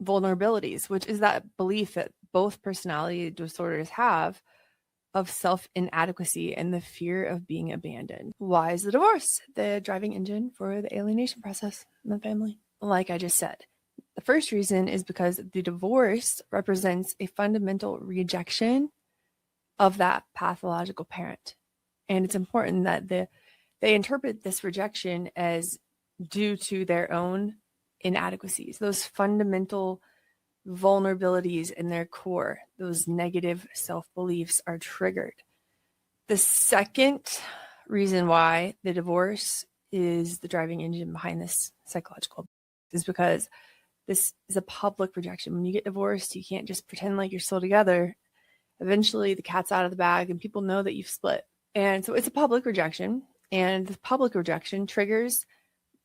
vulnerabilities, which is that belief that both personality disorders have of self-inadequacy and the fear of being abandoned. Why is the divorce the driving engine for the alienation process in the family? Like I just said, the first reason is because the divorce represents a fundamental rejection of that pathological parent. And it's important that they interpret this rejection as due to their own inadequacies, those fundamental vulnerabilities in their core, those negative self-beliefs are triggered. The second reason why the divorce is the driving engine behind this psychological is because this is a public rejection. When you get divorced, you can't just pretend like you're still together. Eventually, the cat's out of the bag and people know that you've split. And so it's a public rejection, and the public rejection triggers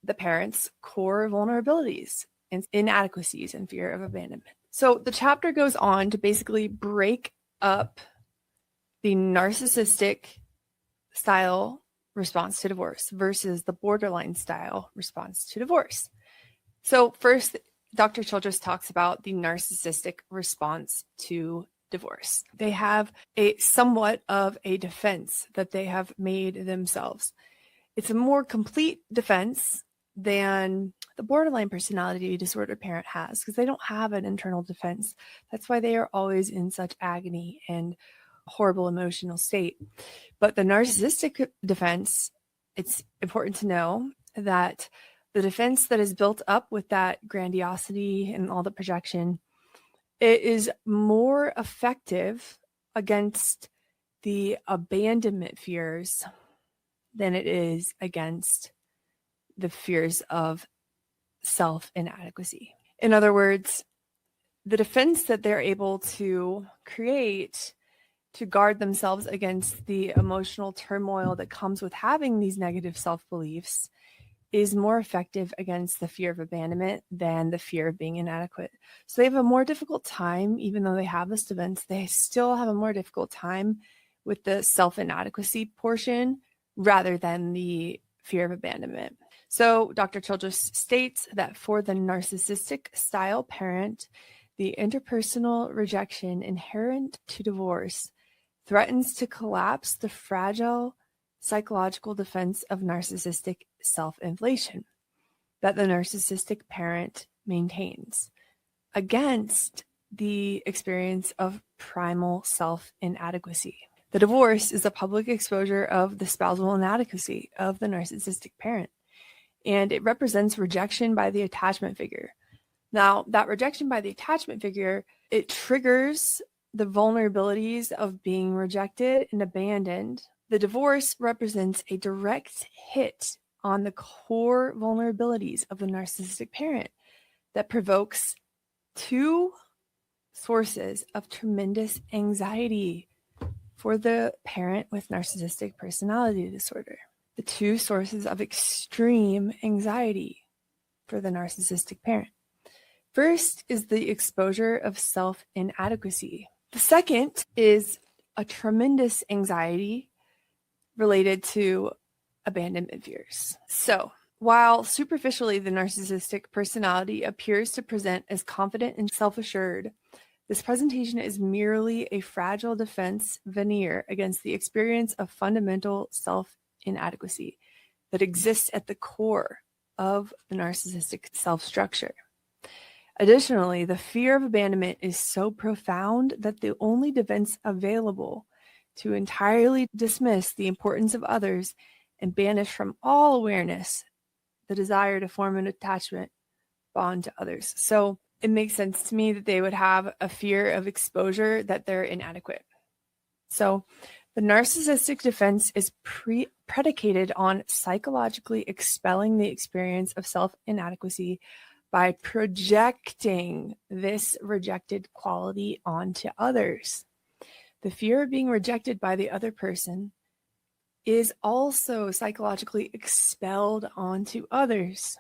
the parents' core vulnerabilities and inadequacies and fear of abandonment. So the chapter goes on to basically break up the narcissistic style response to divorce versus the borderline style response to divorce. So first, Dr. Childress talks about the narcissistic response to divorce. They have a somewhat of a defense that they have made themselves. It's a more complete defense than the borderline personality disorder parent has, because they don't have an internal defense. That's why they are always in such agony and horrible emotional state. But the narcissistic defense, it's important to know that the defense that is built up with that grandiosity and all the projection, it is more effective against the abandonment fears than it is against the fears of self-inadequacy. In other words, the defense that they're able to create to guard themselves against the emotional turmoil that comes with having these negative self-beliefs is more effective against the fear of abandonment than the fear of being inadequate. So they have a more difficult time, even though they have this defense, they still have a more difficult time with the self-inadequacy portion rather than the fear of abandonment. So Dr. Childress states that for the narcissistic style parent, the interpersonal rejection inherent to divorce threatens to collapse the fragile psychological defense of narcissistic self-inflation that the narcissistic parent maintains against the experience of primal self-inadequacy. The divorce is a public exposure of the spousal inadequacy of the narcissistic parent, and it represents rejection by the attachment figure. Now, that rejection by the attachment figure, it triggers the vulnerabilities of being rejected and abandoned. The divorce represents a direct hit on the core vulnerabilities of the narcissistic parent that provokes two sources of tremendous anxiety for the parent with narcissistic personality disorder. the two sources of extreme anxiety for the narcissistic parent. First is the exposure of self-inadequacy. The second is a tremendous anxiety related to abandonment fears. So, while superficially the narcissistic personality appears to present as confident and self-assured, this presentation is merely a fragile defense veneer against the experience of fundamental self-inadequacy that exists at the core of the narcissistic self-structure. Additionally, the fear of abandonment is so profound that the only defense available to entirely dismiss the importance of others and banish from all awareness the desire to form an attachment bond to others. So it makes sense to me that they would have a fear of exposure, that they're inadequate. So the narcissistic defense is predicated on psychologically expelling the experience of self-inadequacy by projecting this rejected quality onto others. The fear of being rejected by the other person is also psychologically expelled onto others.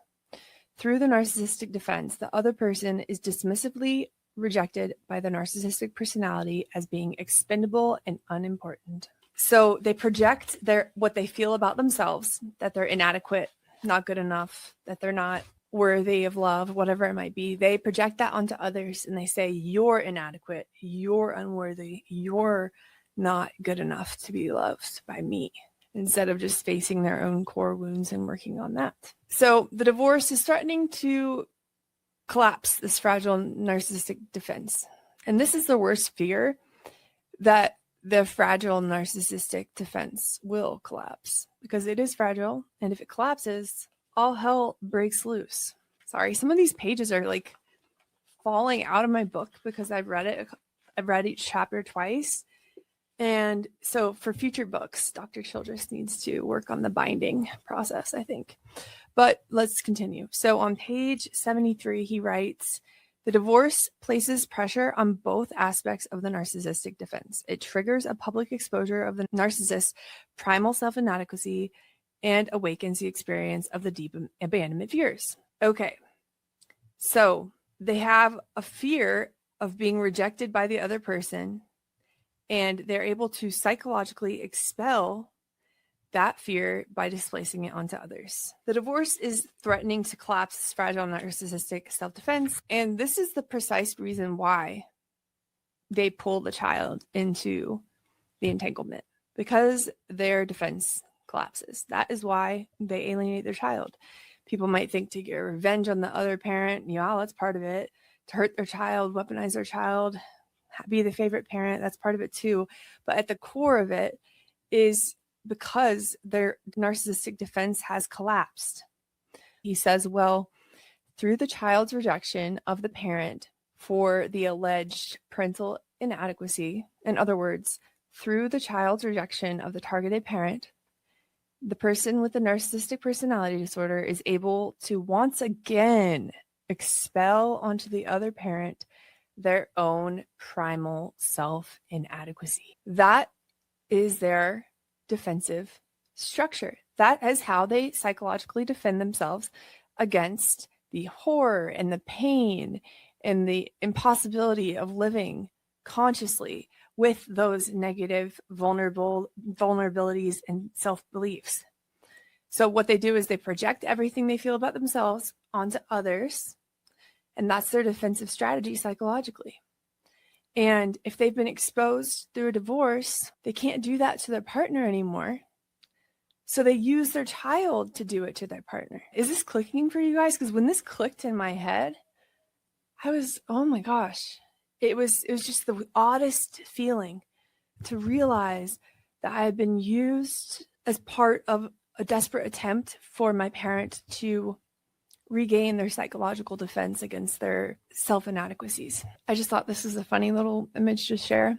Through the narcissistic defense, the other person is dismissively rejected by the narcissistic personality as being expendable and unimportant. So they project what they feel about themselves, that they're inadequate, not good enough, that they're not worthy of love, whatever it might be. They project that onto others and they say, you're inadequate, you're unworthy, you're not good enough to be loved by me, instead of just facing their own core wounds and working on that. So the divorce is threatening to collapse this fragile narcissistic defense. And this is the worst fear, that the fragile narcissistic defense will collapse, because it is fragile. And if it collapses, all hell breaks loose. Sorry, some of these pages are like falling out of my book because I've read each chapter twice. And so for future books, Dr. Childress needs to work on the binding process, I think. But let's continue. So on page 73, he writes, the divorce places pressure on both aspects of the narcissistic defense. It triggers a public exposure of the narcissist's primal self-inadequacy and awakens the experience of the deep abandonment fears. Okay, so they have a fear of being rejected by the other person, and they're able to psychologically expel that fear by displacing it onto others. The divorce is threatening to collapse this fragile narcissistic self-defense, and this is the precise reason why they pull the child into the entanglement, because their defense collapses. That is why they alienate their child. People might think to get revenge on the other parent, that's part of it. To hurt their child, weaponize their child, be the favorite parent, that's part of it too. But at the core of it is because their narcissistic defense has collapsed. He says, well, through the child's rejection of the parent for the alleged parental inadequacy, in other words, through the child's rejection of the targeted parent, the person with the narcissistic personality disorder is able to once again expel onto the other parent their own primal self-inadequacy. That is their defensive structure. That is how they psychologically defend themselves against the horror and the pain and the impossibility of living consciously with those negative vulnerabilities and self-beliefs. So what they do is they project everything they feel about themselves onto others, and that's their defensive strategy psychologically. And if they've been exposed through a divorce, they can't do that to their partner anymore. So they use their child to do it to their partner. Is this clicking for you guys? Because when this clicked in my head, I was, oh my gosh. It was just the oddest feeling to realize that I had been used as part of a desperate attempt for my parent to regain their psychological defense against their self-inadequacies. I just thought this was a funny little image to share.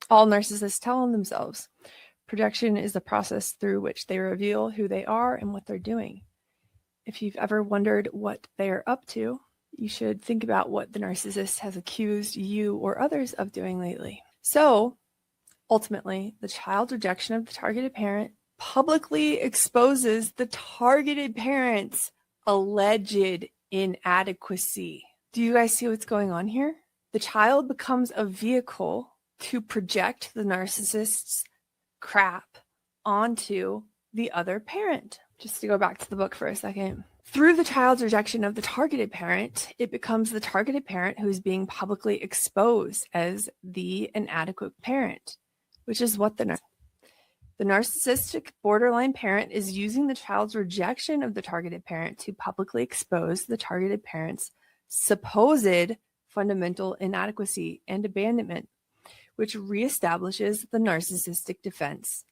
All narcissists tell themselves projection is the process through which they reveal who they are and what they're doing. If you've ever wondered what they are up to, you should think about what the narcissist has accused you or others of doing lately. So ultimately, the child's rejection of the targeted parent publicly exposes the targeted parent's alleged inadequacy. Do you guys see what's going on here? The child becomes a vehicle to project the narcissist's crap onto the other parent. Just to go back to the book for a second. Through the child's rejection of the targeted parent, it becomes the targeted parent who is being publicly exposed as the inadequate parent, which is what the narcissistic borderline parent is using the child's rejection of the targeted parent to publicly expose the targeted parent's supposed fundamental inadequacy and abandonment, which reestablishes the narcissistic defense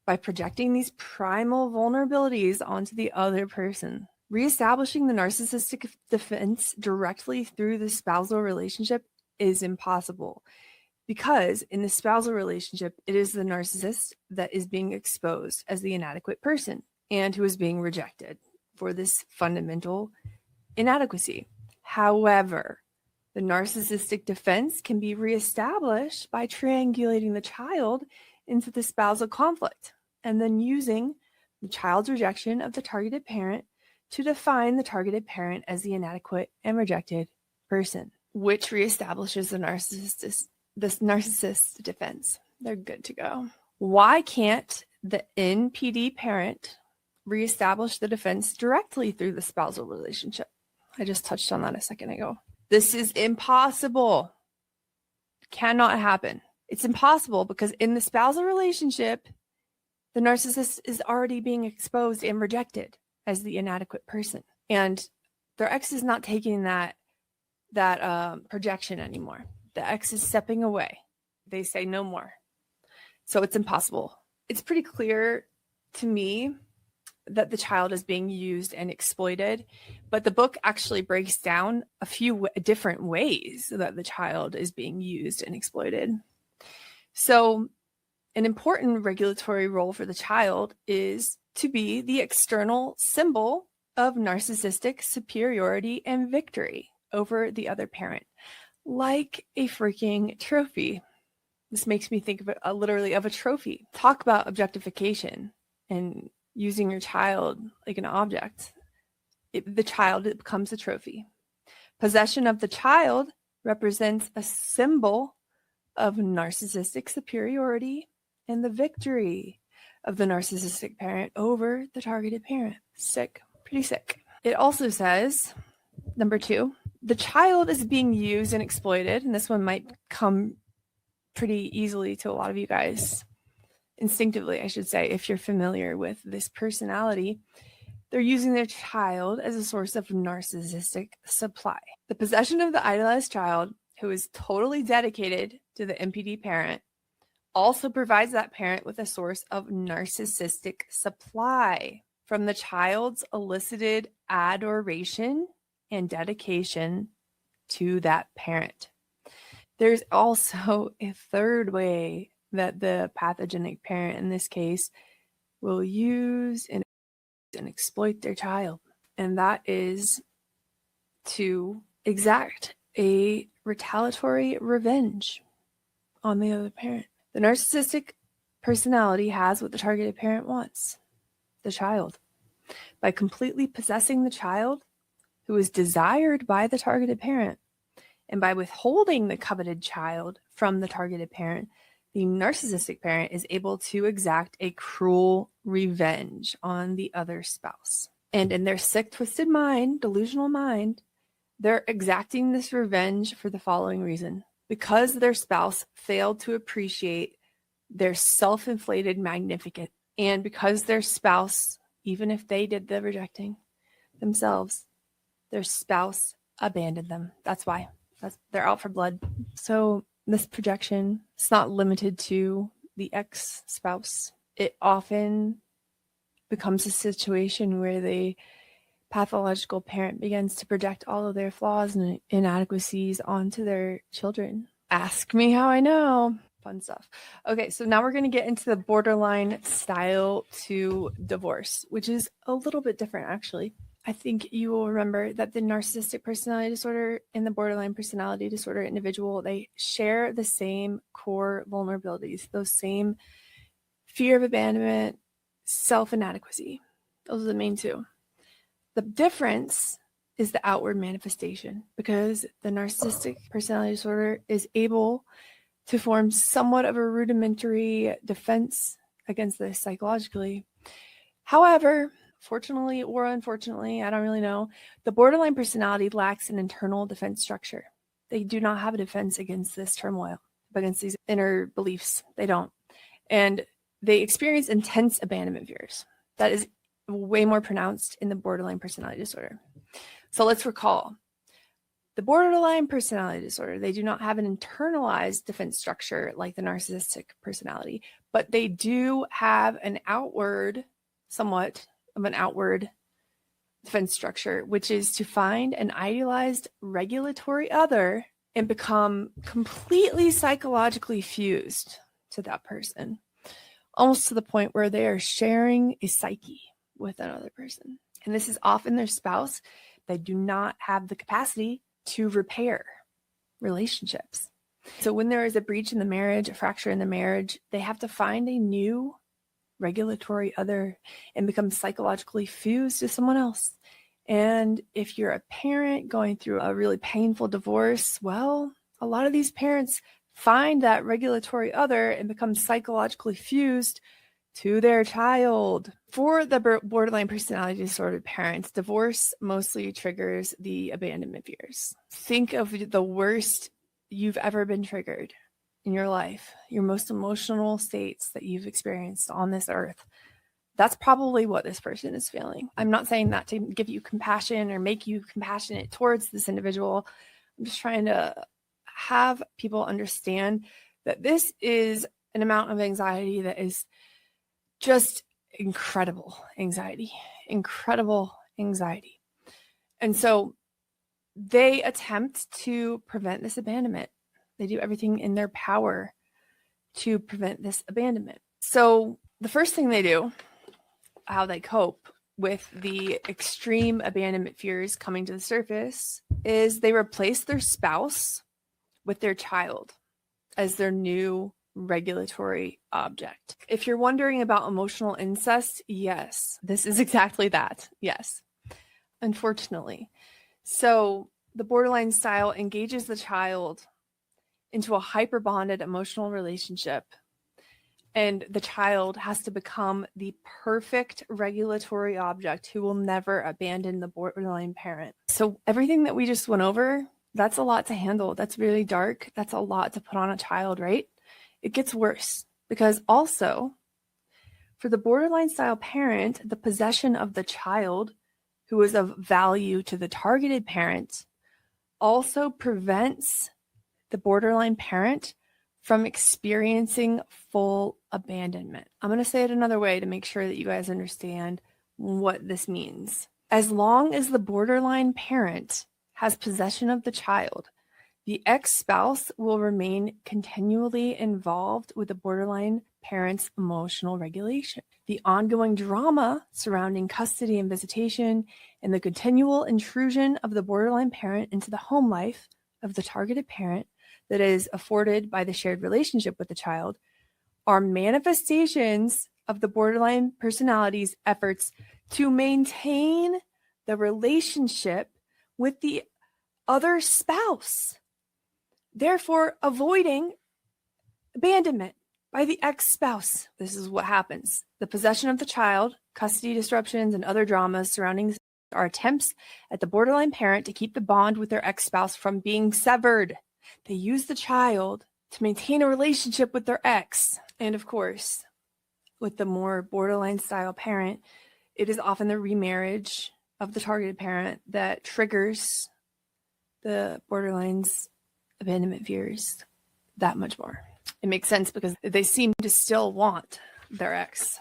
by projecting these primal vulnerabilities onto the other person. Reestablishing the narcissistic defense directly through the spousal relationship is impossible because in the spousal relationship, it is the narcissist that is being exposed as the inadequate person and who is being rejected for this fundamental inadequacy. However, the narcissistic defense can be reestablished by triangulating the child into the spousal conflict and then using the child's rejection of the targeted parent to define the targeted parent as the inadequate and rejected person, which reestablishes the narcissist's defense. They're good to go. Why can't the NPD parent reestablish the defense directly through the spousal relationship? I just touched on that a second ago. This is impossible. Cannot happen. It's impossible because in the spousal relationship, the narcissist is already being exposed and rejected as the inadequate person. And their ex is not taking that projection anymore. The ex is stepping away. They say no more. So it's impossible. It's pretty clear to me that the child is being used and exploited, but the book actually breaks down a few different ways that the child is being used and exploited. So an important regulatory role for the child is to be the external symbol of narcissistic superiority and victory over the other parent, like a freaking trophy. This makes me think of it literally of a trophy. Talk about objectification and using your child like an object. The child becomes a trophy. Possession of the child represents a symbol of narcissistic superiority and the victory of the narcissistic parent over the targeted parent. Sick, pretty sick. It also says, number 2, the child is being used and exploited, and this one might come pretty easily to a lot of you guys, instinctively, I should say, if you're familiar with this personality. They're using their child as a source of narcissistic supply. The possession of the idolized child, who is totally dedicated to the NPD parent, also provides that parent with a source of narcissistic supply from the child's elicited adoration and dedication to that parent. There's also a third way that the pathogenic parent in this case will use and exploit their child, and that is to exact a retaliatory revenge on the other parent. The narcissistic personality has what the targeted parent wants, the child. By completely possessing the child who is desired by the targeted parent, and by withholding the coveted child from the targeted parent, the narcissistic parent is able to exact a cruel revenge on the other spouse. And in their sick, twisted mind, delusional mind, they're exacting this revenge for the following reason. Because their spouse failed to appreciate their self-inflated magnificence, and because their spouse, even if they did the rejecting themselves, their spouse abandoned them. That's why. They're out for blood. So this projection, it's not limited to the ex-spouse. It often becomes a situation where the pathological parent begins to project all of their flaws and inadequacies onto their children. Ask me how I know. Fun stuff. Okay, so now we're going to get into the borderline style to divorce, which is a little bit different, actually. I think you will remember that the narcissistic personality disorder and the borderline personality disorder individual, they share the same core vulnerabilities, those same fear of abandonment, self-inadequacy. Those are the main two. The difference is the outward manifestation, because the narcissistic personality disorder is able to form somewhat of a rudimentary defense against this psychologically. However, fortunately or unfortunately, I don't really know, the borderline personality lacks an internal defense structure. They do not have a defense against this turmoil, against these inner beliefs. They don't. And they experience intense abandonment fears. That is way more pronounced in the borderline personality disorder. So let's recall, the borderline personality disorder, they do not have an internalized defense structure like the narcissistic personality, but they do have an outward, somewhat of an outward defense structure, which is to find an idealized regulatory other and become completely psychologically fused to that person, almost to the point where they are sharing a psyche with another person. And this is often their spouse. They do not have the capacity to repair relationships. So when there is a breach in the marriage, a fracture in the marriage, they have to find a new regulatory other and become psychologically fused to someone else. And if you're a parent going through a really painful divorce, well, a lot of these parents find that regulatory other and become psychologically fused to their child. For the borderline personality disorder parents, divorce mostly triggers the abandonment fears. Think of the worst you've ever been triggered in your life, your most emotional states that you've experienced on this earth. That's probably what this person is feeling. I'm not saying that to give you compassion or make you compassionate towards this individual. I'm just trying to have people understand that this is an amount of anxiety that is just incredible anxiety. And so they attempt to prevent this abandonment. They do everything in their power to prevent this abandonment. So the first thing they do, how they cope with the extreme abandonment fears coming to the surface, is they replace their spouse with their child as their new regulatory object. If you're wondering about emotional incest, yes, this is exactly that. Yes, unfortunately. So the borderline style engages the child into a hyper-bonded emotional relationship, and the child has to become the perfect regulatory object who will never abandon the borderline parent. So everything that we just went over, that's a lot to handle. That's really dark. That's a lot to put on a child, right? It gets worse because also for the borderline style parent, the possession of the child who is of value to the targeted parent also prevents the borderline parent from experiencing full abandonment. I'm going to say it another way to make sure that you guys understand what this means. As long as the borderline parent has possession of the child, the ex-spouse will remain continually involved with the borderline parent's emotional regulation. The ongoing drama surrounding custody and visitation and the continual intrusion of the borderline parent into the home life of the targeted parent that is afforded by the shared relationship with the child are manifestations of the borderline personality's efforts to maintain the relationship with the other spouse, therefore avoiding abandonment by the ex-spouse. This is what happens. The possession of the child, custody disruptions, and other dramas surrounding are attempts at the borderline parent to keep the bond with their ex-spouse from being severed. They use the child to maintain a relationship with their ex. And of course, with the more borderline style parent, it is often the remarriage of the targeted parent that triggers the borderline's abandonment fears that much more. It makes sense because they seem to still want their ex.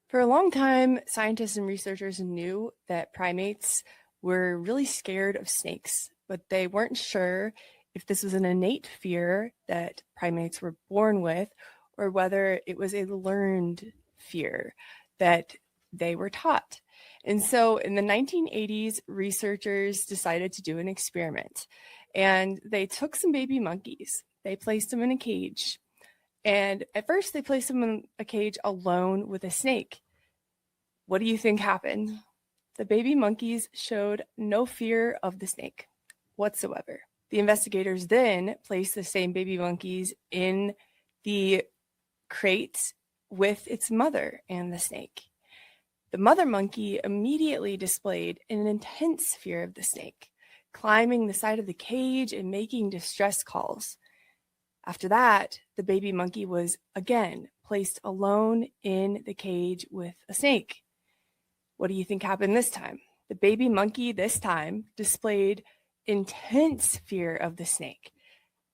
For a long time, scientists and researchers knew that primates were really scared of snakes, but they weren't sure if this was an innate fear that primates were born with or whether it was a learned fear that they were taught. And so in the 1980s, researchers decided to do an experiment, and they took some baby monkeys. They placed them in a cage. And at first they placed them in a cage alone with a snake. What do you think happened? The baby monkeys showed no fear of the snake whatsoever. The investigators then placed the same baby monkeys in the crate with its mother and the snake. The mother monkey immediately displayed an intense fear of the snake, climbing the side of the cage and making distress calls. After that, the baby monkey was again placed alone in the cage with a snake. What do you think happened this time? The baby monkey this time displayed intense fear of the snake,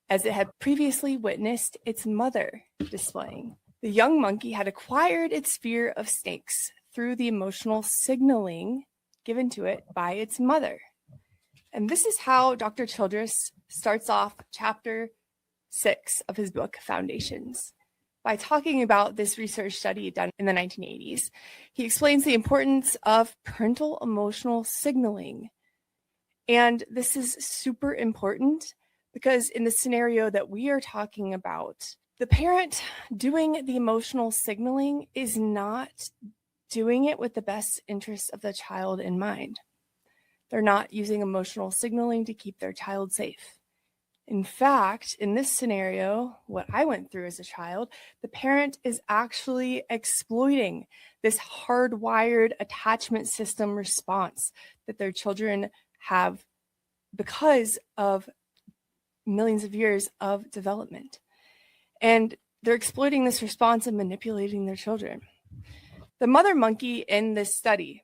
as it had previously witnessed its mother displaying. The young monkey had acquired its fear of snakes through the emotional signaling given to it by its mother. And this is how Dr. Childress starts off chapter 6 of his book, Foundations. By talking about this research study done in the 1980s, he explains the importance of parental emotional signaling. And this is super important because in the scenario that we are talking about, the parent doing the emotional signaling is not doing it with the best interests of the child in mind. They're not using emotional signaling to keep their child safe. In fact, in this scenario, what I went through as a child, the parent is actually exploiting this hardwired attachment system response that their children have because of millions of years of development. And they're exploiting this response and manipulating their children. The mother monkey in this study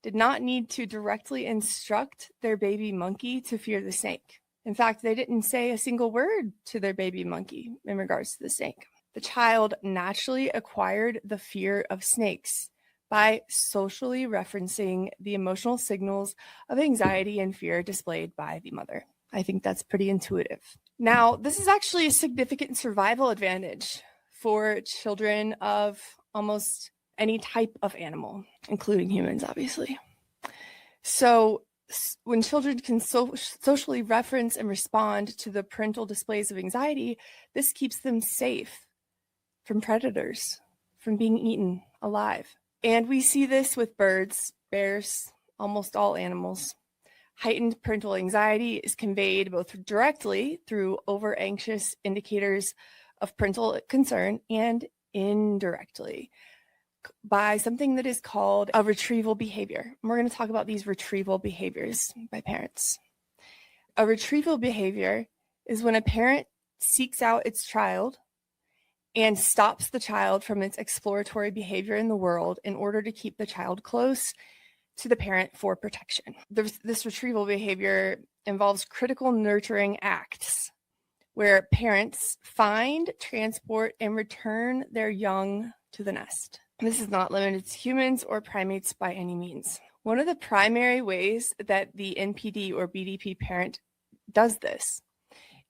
did not need to directly instruct their baby monkey to fear the snake. In fact, they didn't say a single word to their baby monkey in regards to the snake. The child naturally acquired the fear of snakes by socially referencing the emotional signals of anxiety and fear displayed by the mother. I think that's pretty intuitive. Now, this is actually a significant survival advantage for children of almost any type of animal, including humans, obviously. So when children can socially reference and respond to the parental displays of anxiety, this keeps them safe from predators, from being eaten alive. And we see this with birds, bears, almost all animals. Heightened parental anxiety is conveyed both directly through over-anxious indicators of parental concern and indirectly by something that is called a retrieval behavior. And we're going to talk about these retrieval behaviors by parents. A retrieval behavior is when a parent seeks out its child and stops the child from its exploratory behavior in the world in order to keep the child close to the parent for protection. This retrieval behavior involves critical nurturing acts where parents find, transport, and return their young to the nest. This is not limited to humans or primates by any means. One of the primary ways that the NPD or BDP parent does this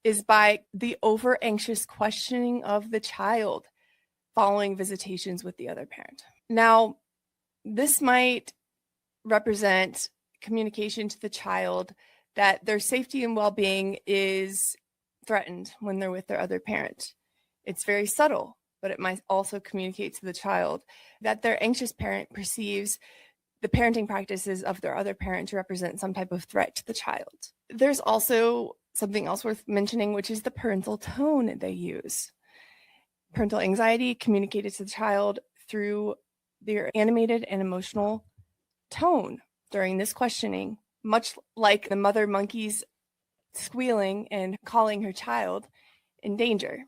is by the over-anxious questioning of the child following visitations with the other parent. Now, this might represent communication to the child that their safety and well-being is threatened when they're with their other parent. It's very subtle, but it might also communicate to the child that their anxious parent perceives the parenting practices of their other parent to represent some type of threat to the child. There's also something else worth mentioning, which is the parental tone they use. Parental anxiety communicated to the child through their animated and emotional tone during this questioning, much like the mother monkey's squealing and calling her child in danger.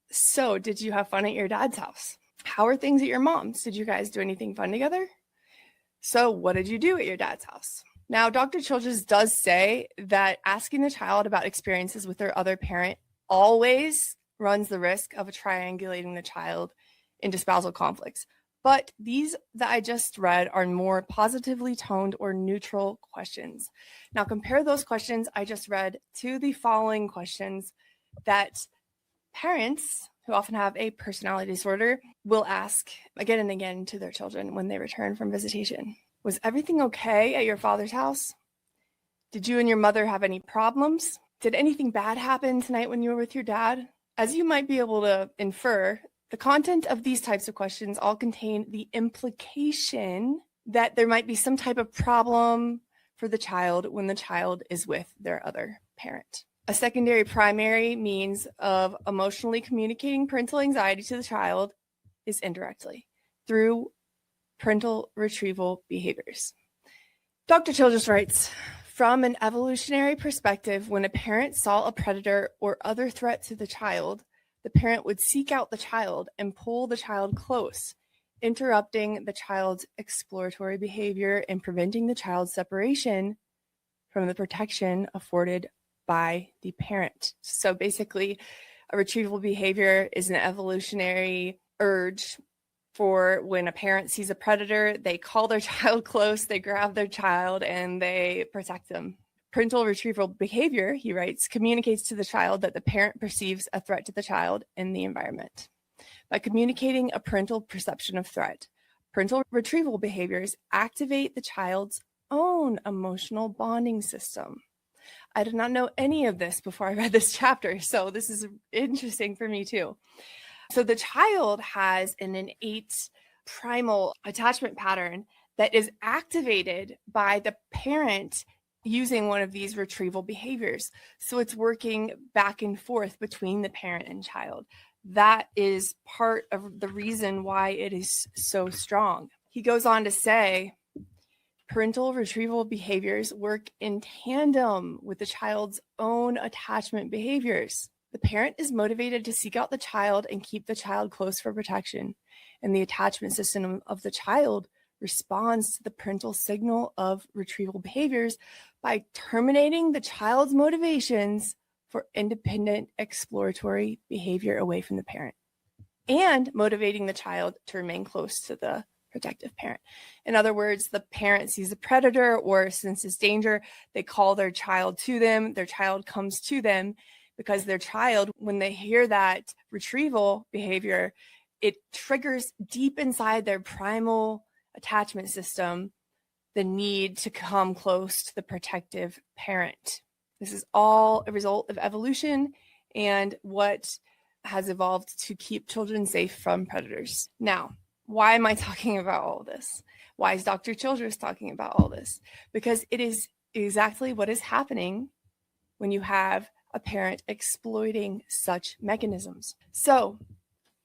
So, did you have fun at your dad's house? How are things at your mom's? Did you guys do anything fun together? So, what did you do at your dad's house? Now, Dr. Childress does say that asking the child about experiences with their other parent always runs the risk of triangulating the child into spousal conflicts. But these that I just read are more positively toned or neutral questions. Now, compare those questions I just read to the following questions that parents who often have a personality disorder will ask again and again to their children when they return from visitation. Was everything okay at your father's house? Did you and your mother have any problems? Did anything bad happen tonight when you were with your dad? As you might be able to infer, The content of these types of questions all contain the implication that there might be some type of problem for the child when the child is with their other parent. A secondary primary means of emotionally communicating parental anxiety to the child is indirectly through parental retrieval behaviors. Dr. Childress writes, from an evolutionary perspective, when a parent saw a predator or other threat to the child, the parent would seek out the child and pull the child close, interrupting the child's exploratory behavior and preventing the child's separation from the protection afforded by the parent. So basically, a retrieval behavior is an evolutionary urge for when a parent sees a predator, they call their child close, they grab their child, and they protect them. Parental retrieval behavior, he writes, communicates to the child that the parent perceives a threat to the child in the environment. By communicating a parental perception of threat, parental retrieval behaviors activate the child's own emotional bonding system. I did not know any of this before I read this chapter, so this is interesting for me too. So the child has an innate primal attachment pattern that is activated by the parent using one of these retrieval behaviors. So it's working back and forth between the parent and child. That is part of the reason why it is so strong. He goes on to say, parental retrieval behaviors work in tandem with the child's own attachment behaviors. The parent is motivated to seek out the child and keep the child close for protection, and the attachment system of the child responds to the parental signal of retrieval behaviors by terminating the child's motivations for independent exploratory behavior away from the parent and motivating the child to remain close to the protective parent. In other words, the parent sees a predator or senses danger, they call their child to them, their child comes to them because their child, when they hear that retrieval behavior, it triggers deep inside their primal attachment system the need to come close to the protective parent. This is all a result of evolution and what has evolved to keep children safe from predators. Now, why am I talking about all this? Why is Dr. Childress talking about all this? Because it is exactly what is happening when you have a parent exploiting such mechanisms. So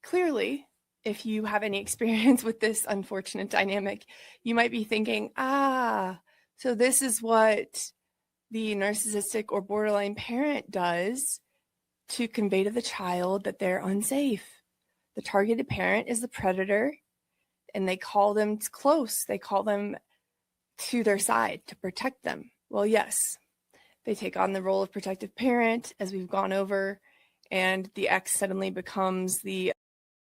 clearly, if you have any experience with this unfortunate dynamic, you might be thinking, so this is what the narcissistic or borderline parent does to convey to the child that they're unsafe. The targeted parent is the predator, and they call them close. They call them to their side to protect them. Well, yes, they take on the role of protective parent, as we've gone over, and the ex suddenly becomes the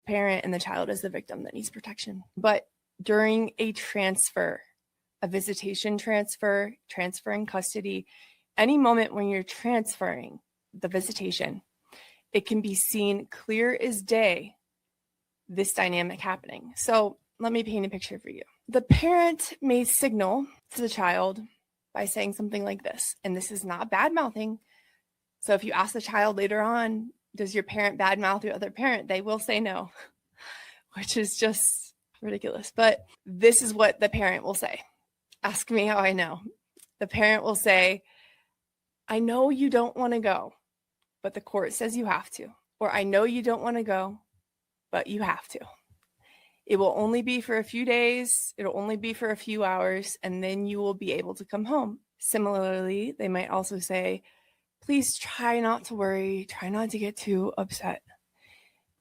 parent and the child is the victim that needs protection. But during a transfer, a visitation transfer, transferring custody, any moment when you're transferring the visitation, it can be seen clear as day, this dynamic happening. So let me paint a picture for you. The parent may signal to the child by saying something like this, and this is not bad mouthing. So if you ask the child later on, does your parent badmouth your other parent? They will say no, which is just ridiculous. But this is what the parent will say. Ask me how I know. The parent will say, I know you don't want to go, but the court says you have to. Or I know you don't want to go, but you have to. It will only be for a few days. It'll only be for a few hours, and then you will be able to come home. Similarly, they might also say, please try not to worry. Try not to get too upset.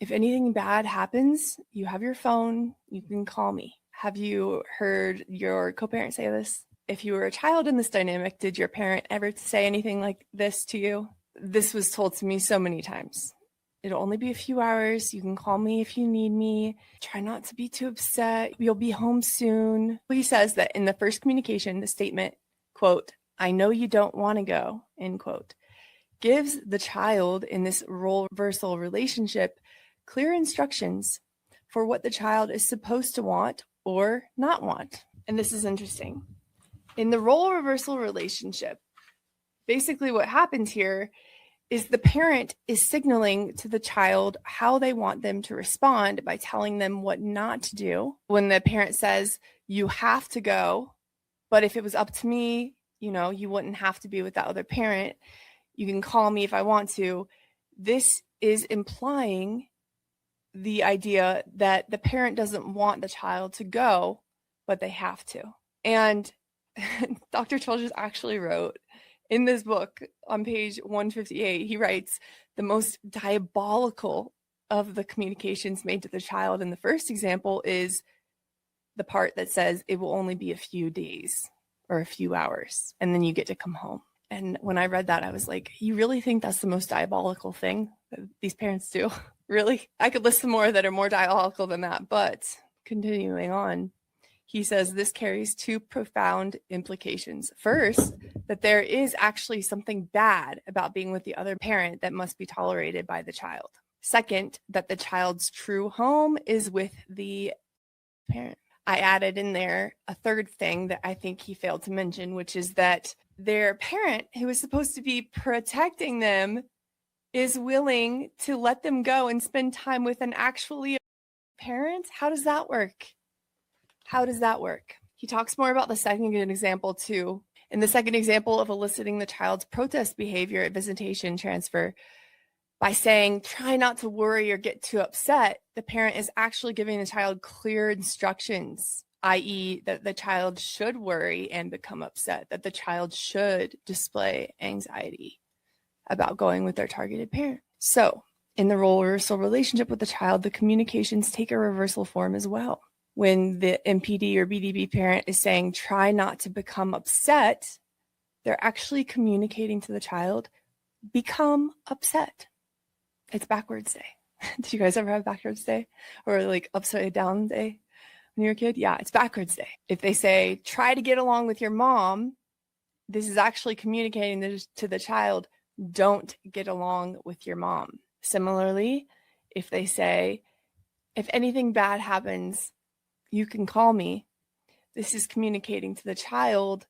If anything bad happens, you have your phone. You can call me. Have you heard your co-parent say this? If you were a child in this dynamic, did your parent ever say anything like this to you? This was told to me so many times. It'll only be a few hours. You can call me if you need me. Try not to be too upset. You'll be home soon. He says that in the first communication, the statement, quote, I know you don't want to go, end quote, gives the child in this role reversal relationship clear instructions for what the child is supposed to want or not want. And this is interesting. In the role reversal relationship, basically what happens here is the parent is signaling to the child how they want them to respond by telling them what not to do. When the parent says, you have to go, but if it was up to me, you wouldn't have to be with that other parent. You can call me if I want to. This is implying the idea that the parent doesn't want the child to go, but they have to. And Dr. Childress actually wrote in this book on page 158, he writes, the most diabolical of the communications made to the child in the first example is the part that says it will only be a few days or a few hours, and then you get to come home. And when I read that, I was like, you really think that's the most diabolical thing that these parents do? Really? I could list some more that are more diabolical than that. But continuing on, he says this carries two profound implications. First, that there is actually something bad about being with the other parent that must be tolerated by the child. Second, that the child's true home is with the parent. I added in there a third thing that I think he failed to mention, which is that their parent, who is supposed to be protecting them, is willing to let them go and spend time with an actually parent. How does that work? How does that work? He talks more about the second example too. In the second example of eliciting the child's protest behavior at visitation transfer, by saying, try not to worry or get too upset, the parent is actually giving the child clear instructions, i.e. that the child should worry and become upset, that the child should display anxiety about going with their targeted parent. So in the role reversal relationship with the child, the communications take a reversal form as well. When the MPD or BDB parent is saying, try not to become upset, they're actually communicating to the child, become upset. It's backwards day. Did you guys ever have backwards day or like upside down day when you were a kid? Yeah, it's backwards day. If they say, try to get along with your mom, this is actually communicating to the child, don't get along with your mom. Similarly, if they say, if anything bad happens, you can call me, this is communicating to the child,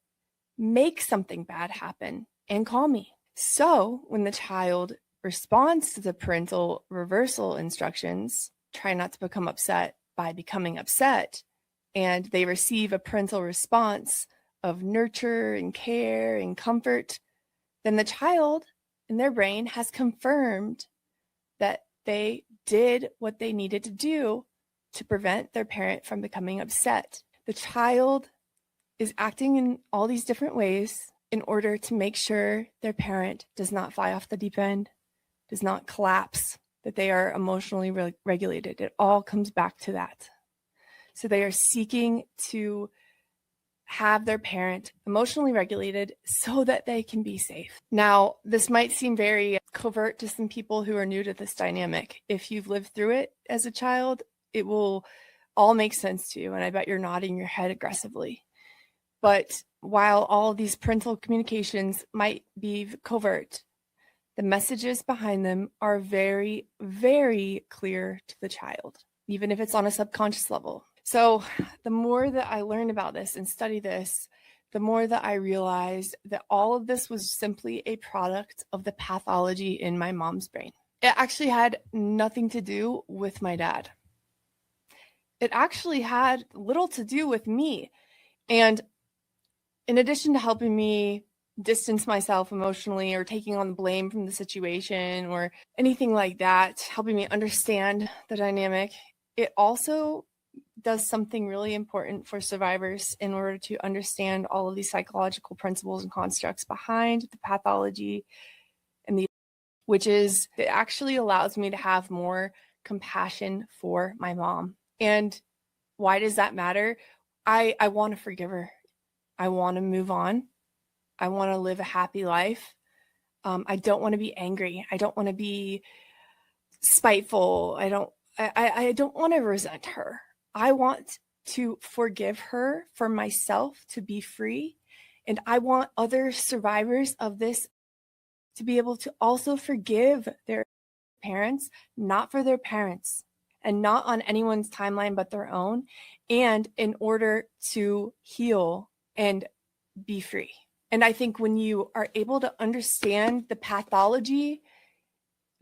make something bad happen and call me. So when the child responds to the parental reversal instructions, try not to become upset by becoming upset, and they receive a parental response of nurture and care and comfort, then the child in their brain has confirmed that they did what they needed to do to prevent their parent from becoming upset. The child is acting in all these different ways in order to make sure their parent does not fly off the deep end, does not collapse, that they are emotionally regulated. It all comes back to that. So they are seeking to have their parent emotionally regulated so that they can be safe. Now, this might seem very covert to some people who are new to this dynamic. If you've lived through it as a child, it will all make sense to you, and I bet you're nodding your head aggressively. But while all of these parental communications might be covert, the messages behind them are very, very clear to the child, even if it's on a subconscious level. So the more that I learned about this and study this, the more that I realized that all of this was simply a product of the pathology in my mom's brain. It actually had nothing to do with my dad. It actually had little to do with me. And in addition to helping me distance myself emotionally or taking on the blame from the situation or anything like that, helping me understand the dynamic, it also does something really important for survivors in order to understand all of these psychological principles and constructs behind the pathology, and which is it actually allows me to have more compassion for my mom. And why does that matter? I want to forgive her. I want to move on. I want to live a happy life. I don't want to be angry. I don't want to be spiteful. I don't want to resent her. I want to forgive her for myself to be free. And I want other survivors of this to be able to also forgive their parents, not for their parents and not on anyone's timeline but their own, and in order to heal and be free. And I think when you are able to understand the pathology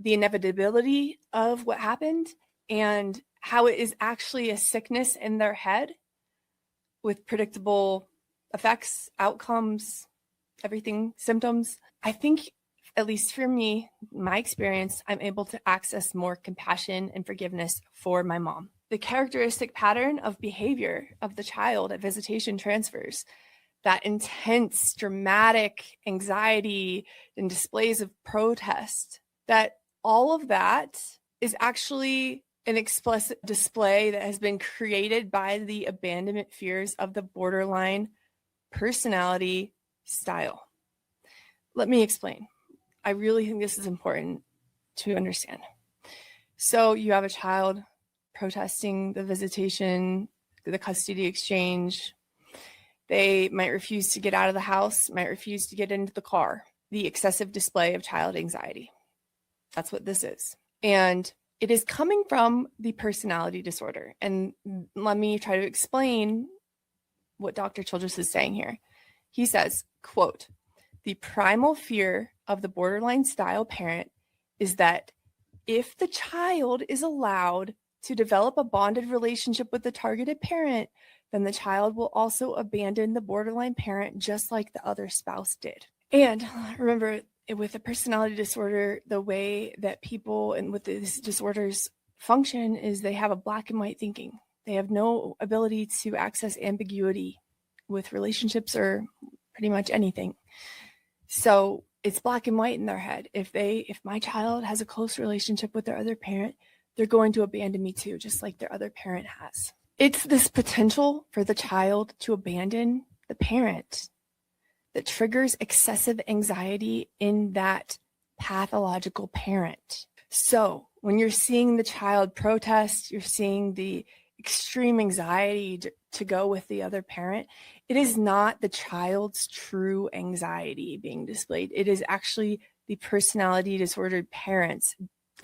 the inevitability of what happened and how it is actually a sickness in their head with predictable effects, outcomes, everything, symptoms. I think, at least for me, my experience, I'm able to access more compassion and forgiveness for my mom. The characteristic pattern of behavior of the child at visitation transfers, that intense, dramatic anxiety and displays of protest, that all of that is actually an explicit display that has been created by the abandonment fears of the borderline personality style. Let me explain. I really think this is important to understand. So you have a child protesting the visitation, the custody exchange. They might refuse to get out of the house, might refuse to get into the car. The excessive display of child anxiety. That's what this is. And it is coming from the personality disorder. And let me try to explain what Dr. Childress is saying here. He says, quote, "The primal fear of the borderline style parent is that if the child is allowed to develop a bonded relationship with the targeted parent, then the child will also abandon the borderline parent just like the other spouse did." And remember, with a personality disorder, the way that people and with these disorders function is they have a black and white thinking. They have no ability to access ambiguity with relationships or pretty much anything. So it's black and white in their head. If my child has a close relationship with their other parent, they're going to abandon me too, just like their other parent has. It's this potential for the child to abandon the parent that triggers excessive anxiety in that pathological parent. So when you're seeing the child protest, you're seeing the extreme anxiety to go with the other parent, it is not the child's true anxiety being displayed. It is actually the personality disordered parent's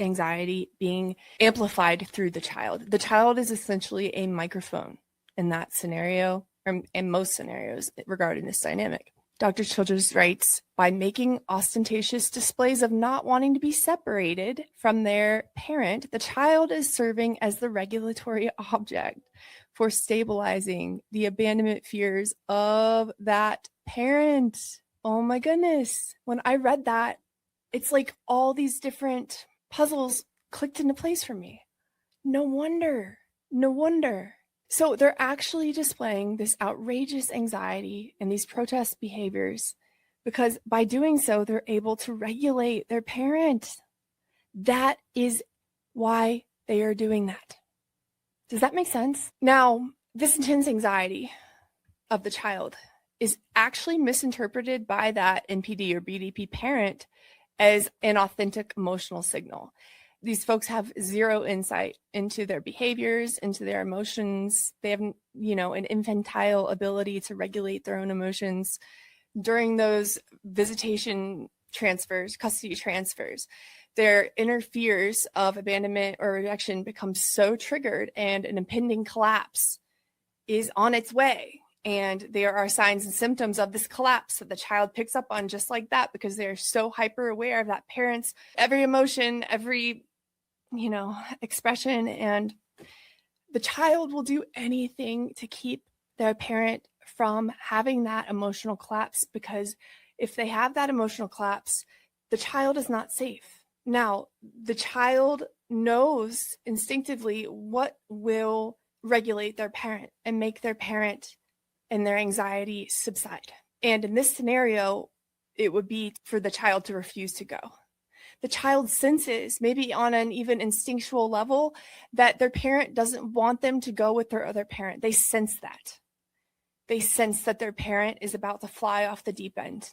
anxiety being amplified through the child. The child is essentially a microphone in that scenario, or in most scenarios regarding this dynamic. Dr. Childress writes, by making ostentatious displays of not wanting to be separated from their parent, the child is serving as the regulatory object for stabilizing the abandonment fears of that parent. Oh my goodness. When I read that, it's like all these different puzzles clicked into place for me. No wonder. So they're actually displaying this outrageous anxiety and these protest behaviors because by doing so, they're able to regulate their parent. That is why they are doing that. Does that make sense? Now, this intense anxiety of the child is actually misinterpreted by that NPD or BDP parent as an authentic emotional signal. These folks have zero insight into their behaviors, into their emotions. They have, an infantile ability to regulate their own emotions during those visitation transfers, custody transfers. Their inner fears of abandonment or rejection become so triggered and an impending collapse is on its way. And there are signs and symptoms of this collapse that the child picks up on just like that because they're so hyper aware of that parent's every emotion, every expression, and the child will do anything to keep their parent from having that emotional collapse because if they have that emotional collapse, the child is not safe. Now, the child knows instinctively what will regulate their parent and make their parent and their anxiety subside. And in this scenario, it would be for the child to refuse to go. The child senses, maybe on an even instinctual level, that their parent doesn't want them to go with their other parent. They sense that. They sense that their parent is about to fly off the deep end.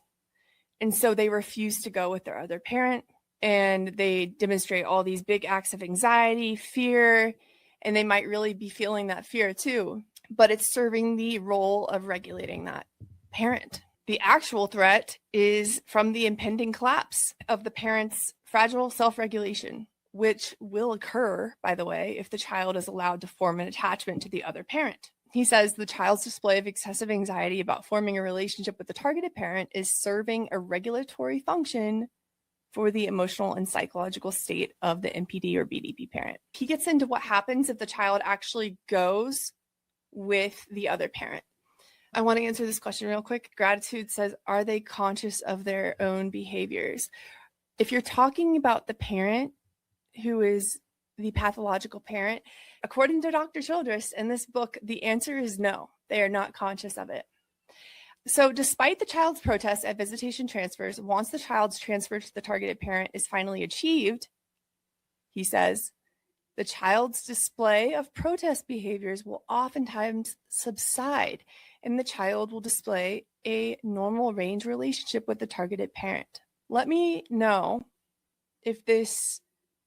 And so they refuse to go with their other parent. And they demonstrate all these big acts of anxiety, fear, and they might really be feeling that fear too. But it's serving the role of regulating that parent. The actual threat is from the impending collapse of the parent's fragile self-regulation, which will occur, by the way, if the child is allowed to form an attachment to the other parent. He says the child's display of excessive anxiety about forming a relationship with the targeted parent is serving a regulatory function for the emotional and psychological state of the MPD or BDP parent. He gets into what happens if the child actually goes with the other parent. I want to answer this question real quick. Gratitude says, are they conscious of their own behaviors? If you're talking about the parent who is the pathological parent, according to Dr. Childress in this book, the answer is no. They are not conscious of it. So despite the child's protest at visitation transfers, once the child's transfer to the targeted parent is finally achieved, he says, the child's display of protest behaviors will oftentimes subside, and the child will display a normal range relationship with the targeted parent. Let me know if this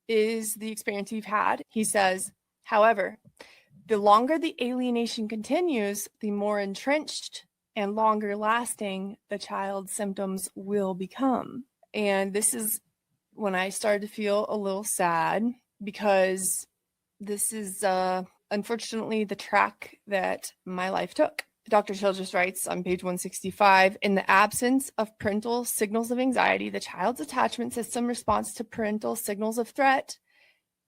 is the experience you've had. He says, however, the longer the alienation continues, the more entrenched and longer lasting the child's symptoms will become. And this is when I started to feel a little sad, because this is unfortunately the track that my life took. Dr. Childress writes on page 165, in the absence of parental signals of anxiety, the child's attachment system response to parental signals of threat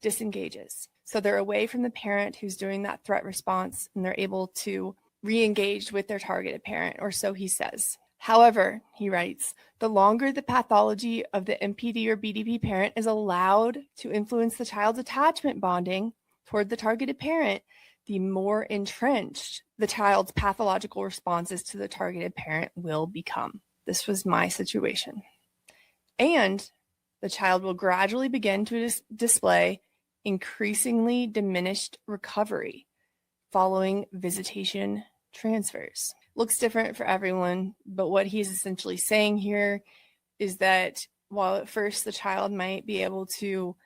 disengages. So they're away from the parent who's doing that threat response, and they're able to re-engage with their targeted parent, or so he says. However, he writes, the longer the pathology of the MPD or BDP parent is allowed to influence the child's attachment bonding toward the targeted parent, the more entrenched the child's pathological responses to the targeted parent will become. This was my situation. And the child will gradually begin to display increasingly diminished recovery following visitation transfers. Looks different for everyone, but what he's essentially saying here is that while at first the child might be able to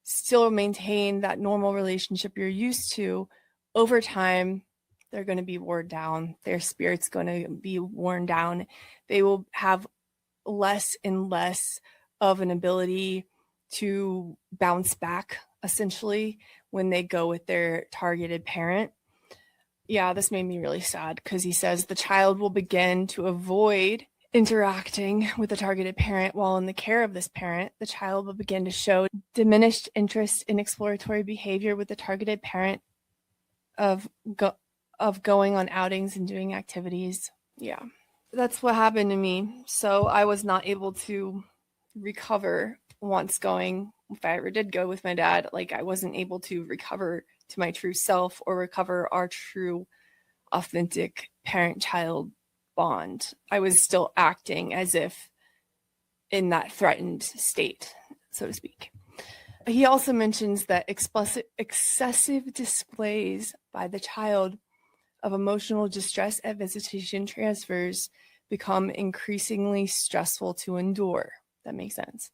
still maintain that normal relationship you're used to, over time, they're going to be worn down. Their spirit's going to be worn down. They will have less and less of an ability to bounce back, essentially, when they go with their targeted parent. Yeah, this made me really sad, because he says the child will begin to avoid interacting with the targeted parent while in the care of this parent. The child will begin to show diminished interest in exploratory behavior with the targeted parent of going on outings and doing activities. Yeah, that's what happened to me. So I was not able to recover once going. If I ever did go with my dad, I wasn't able to recover to my true self or recover our true, authentic parent-child bond. I was still acting as if in that threatened state, so to speak. He also mentions that excessive displays by the child of emotional distress at visitation transfers become increasingly stressful to endure. That makes sense.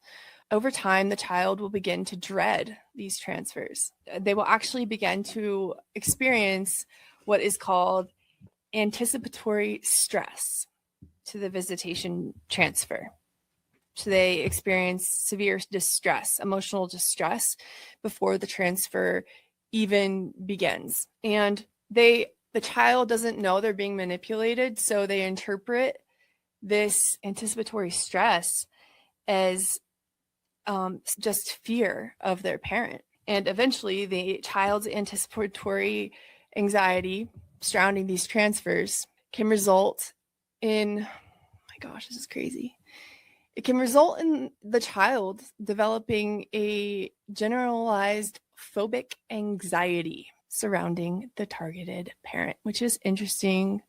Over time, the child will begin to dread these transfers. They will actually begin to experience what is called anticipatory stress to the visitation transfer. So they experience severe distress, emotional distress, before the transfer even begins. And the child doesn't know they're being manipulated, so they interpret this anticipatory stress as just fear of their parent. And eventually the child's anticipatory anxiety surrounding these transfers can result in, my gosh, this is crazy. It can result in the child developing a generalized phobic anxiety surrounding the targeted parent, which is interesting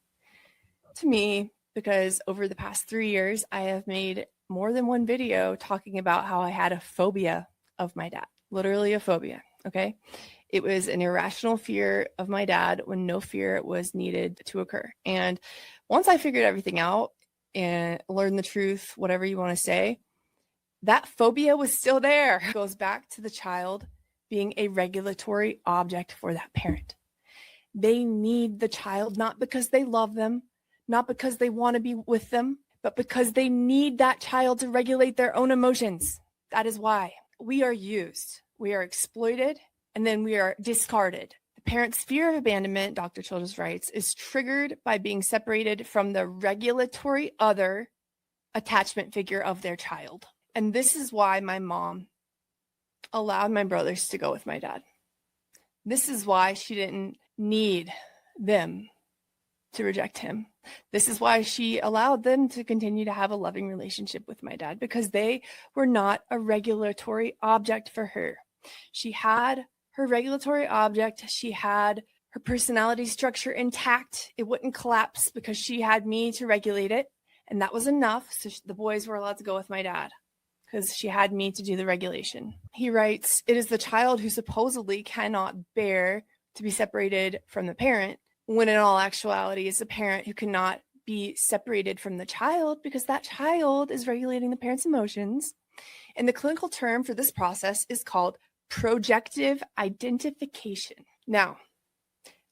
to me because over the past 3 years, I have made more than one video talking about how I had a phobia of my dad, literally a phobia. Okay. It was an irrational fear of my dad when no fear was needed to occur. And once I figured everything out and learned the truth, whatever you want to say, that phobia was still there. It goes back to the child being a regulatory object for that parent. They need the child, not because they love them, not because they want to be with them, but because they need that child to regulate their own emotions. That is why we are used, we are exploited, and then we are discarded. The parent's fear of abandonment, Dr. Childress writes, is triggered by being separated from the regulatory other attachment figure of their child. And this is why my mom allowed my brothers to go with my dad. This is why she didn't need them to reject him. This is why she allowed them to continue to have a loving relationship with my dad, because they were not a regulatory object for her. She had her regulatory object. She had her personality structure intact. It wouldn't collapse because she had me to regulate it. And that was enough. So the boys were allowed to go with my dad because she had me to do the regulation. He writes, it is the child who supposedly cannot bear to be separated from the parent, when in all actuality it's the parent who cannot be separated from the child because that child is regulating the parent's emotions. And the clinical term for this process is called projective identification. Now,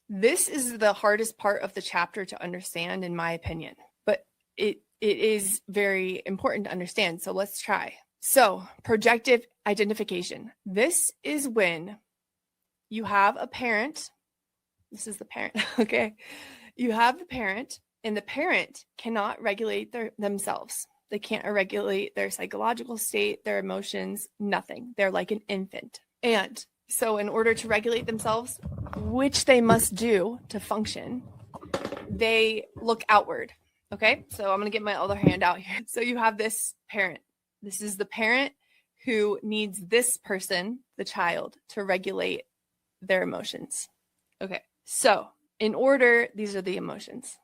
this is the hardest part of the chapter to understand, in my opinion, but it is very important to understand. So let's try. So projective identification. This is when you have a parent. This is the parent, okay? You have the parent, and the parent cannot regulate themselves. They can't regulate their psychological state, their emotions, nothing. They're like an infant. And so in order to regulate themselves, which they must do to function, they look outward, okay? So I'm going to get my other hand out here. So you have this parent. This is the parent who needs this person, the child, to regulate their emotions. Okay. So in order, these are the emotions.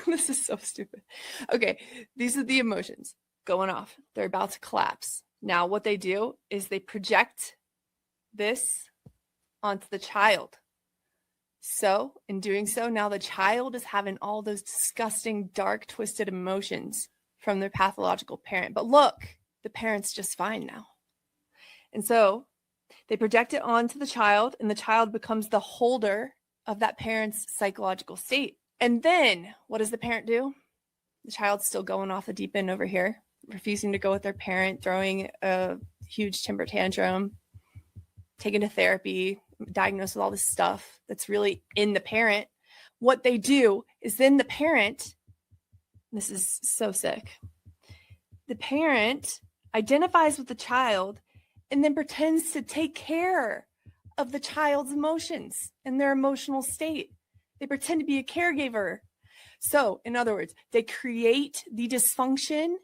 This is so stupid. Okay. These are the emotions going off. They're about to collapse. Now what they do is they project this onto the child. So in doing so, now the child is having all those disgusting, dark, twisted emotions from their pathological parent. But look, the parent's just fine now. And so they project it onto the child, and the child becomes the holder of that parent's psychological state. And then what does the parent do? The child's still going off the deep end over here, refusing to go with their parent, throwing a huge temper tantrum, taken to therapy, diagnosed with all this stuff that's really in the parent. What they do is then the parent, this is so sick, the parent identifies with the child and then pretends to take care of the child's emotions and their emotional state. They pretend to be a caregiver. So, in other words, they create the dysfunction